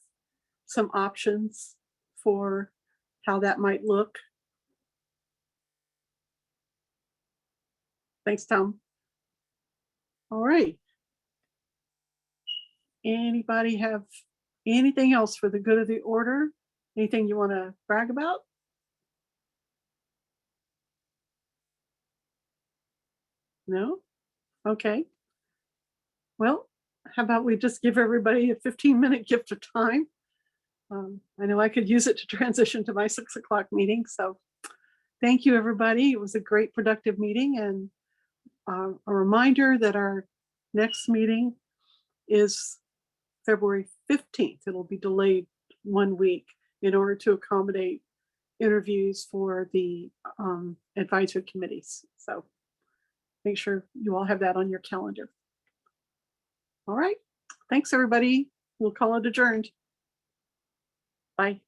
some options for how that might look? Thanks, Tom. All right. Anybody have anything else for the good of the order? Anything you want to brag about? No? Okay. Well, how about we just give everybody a 15-minute gift of time? I know I could use it to transition to my 6 o'clock meeting. So thank you, everybody. It was a great productive meeting, and A reminder that our next meeting is February 15th. It'll be delayed 1 week in order to accommodate interviews for the advisory committees. So make sure you all have that on your calendar. All right. Thanks, everybody. We'll call it adjourned. Bye.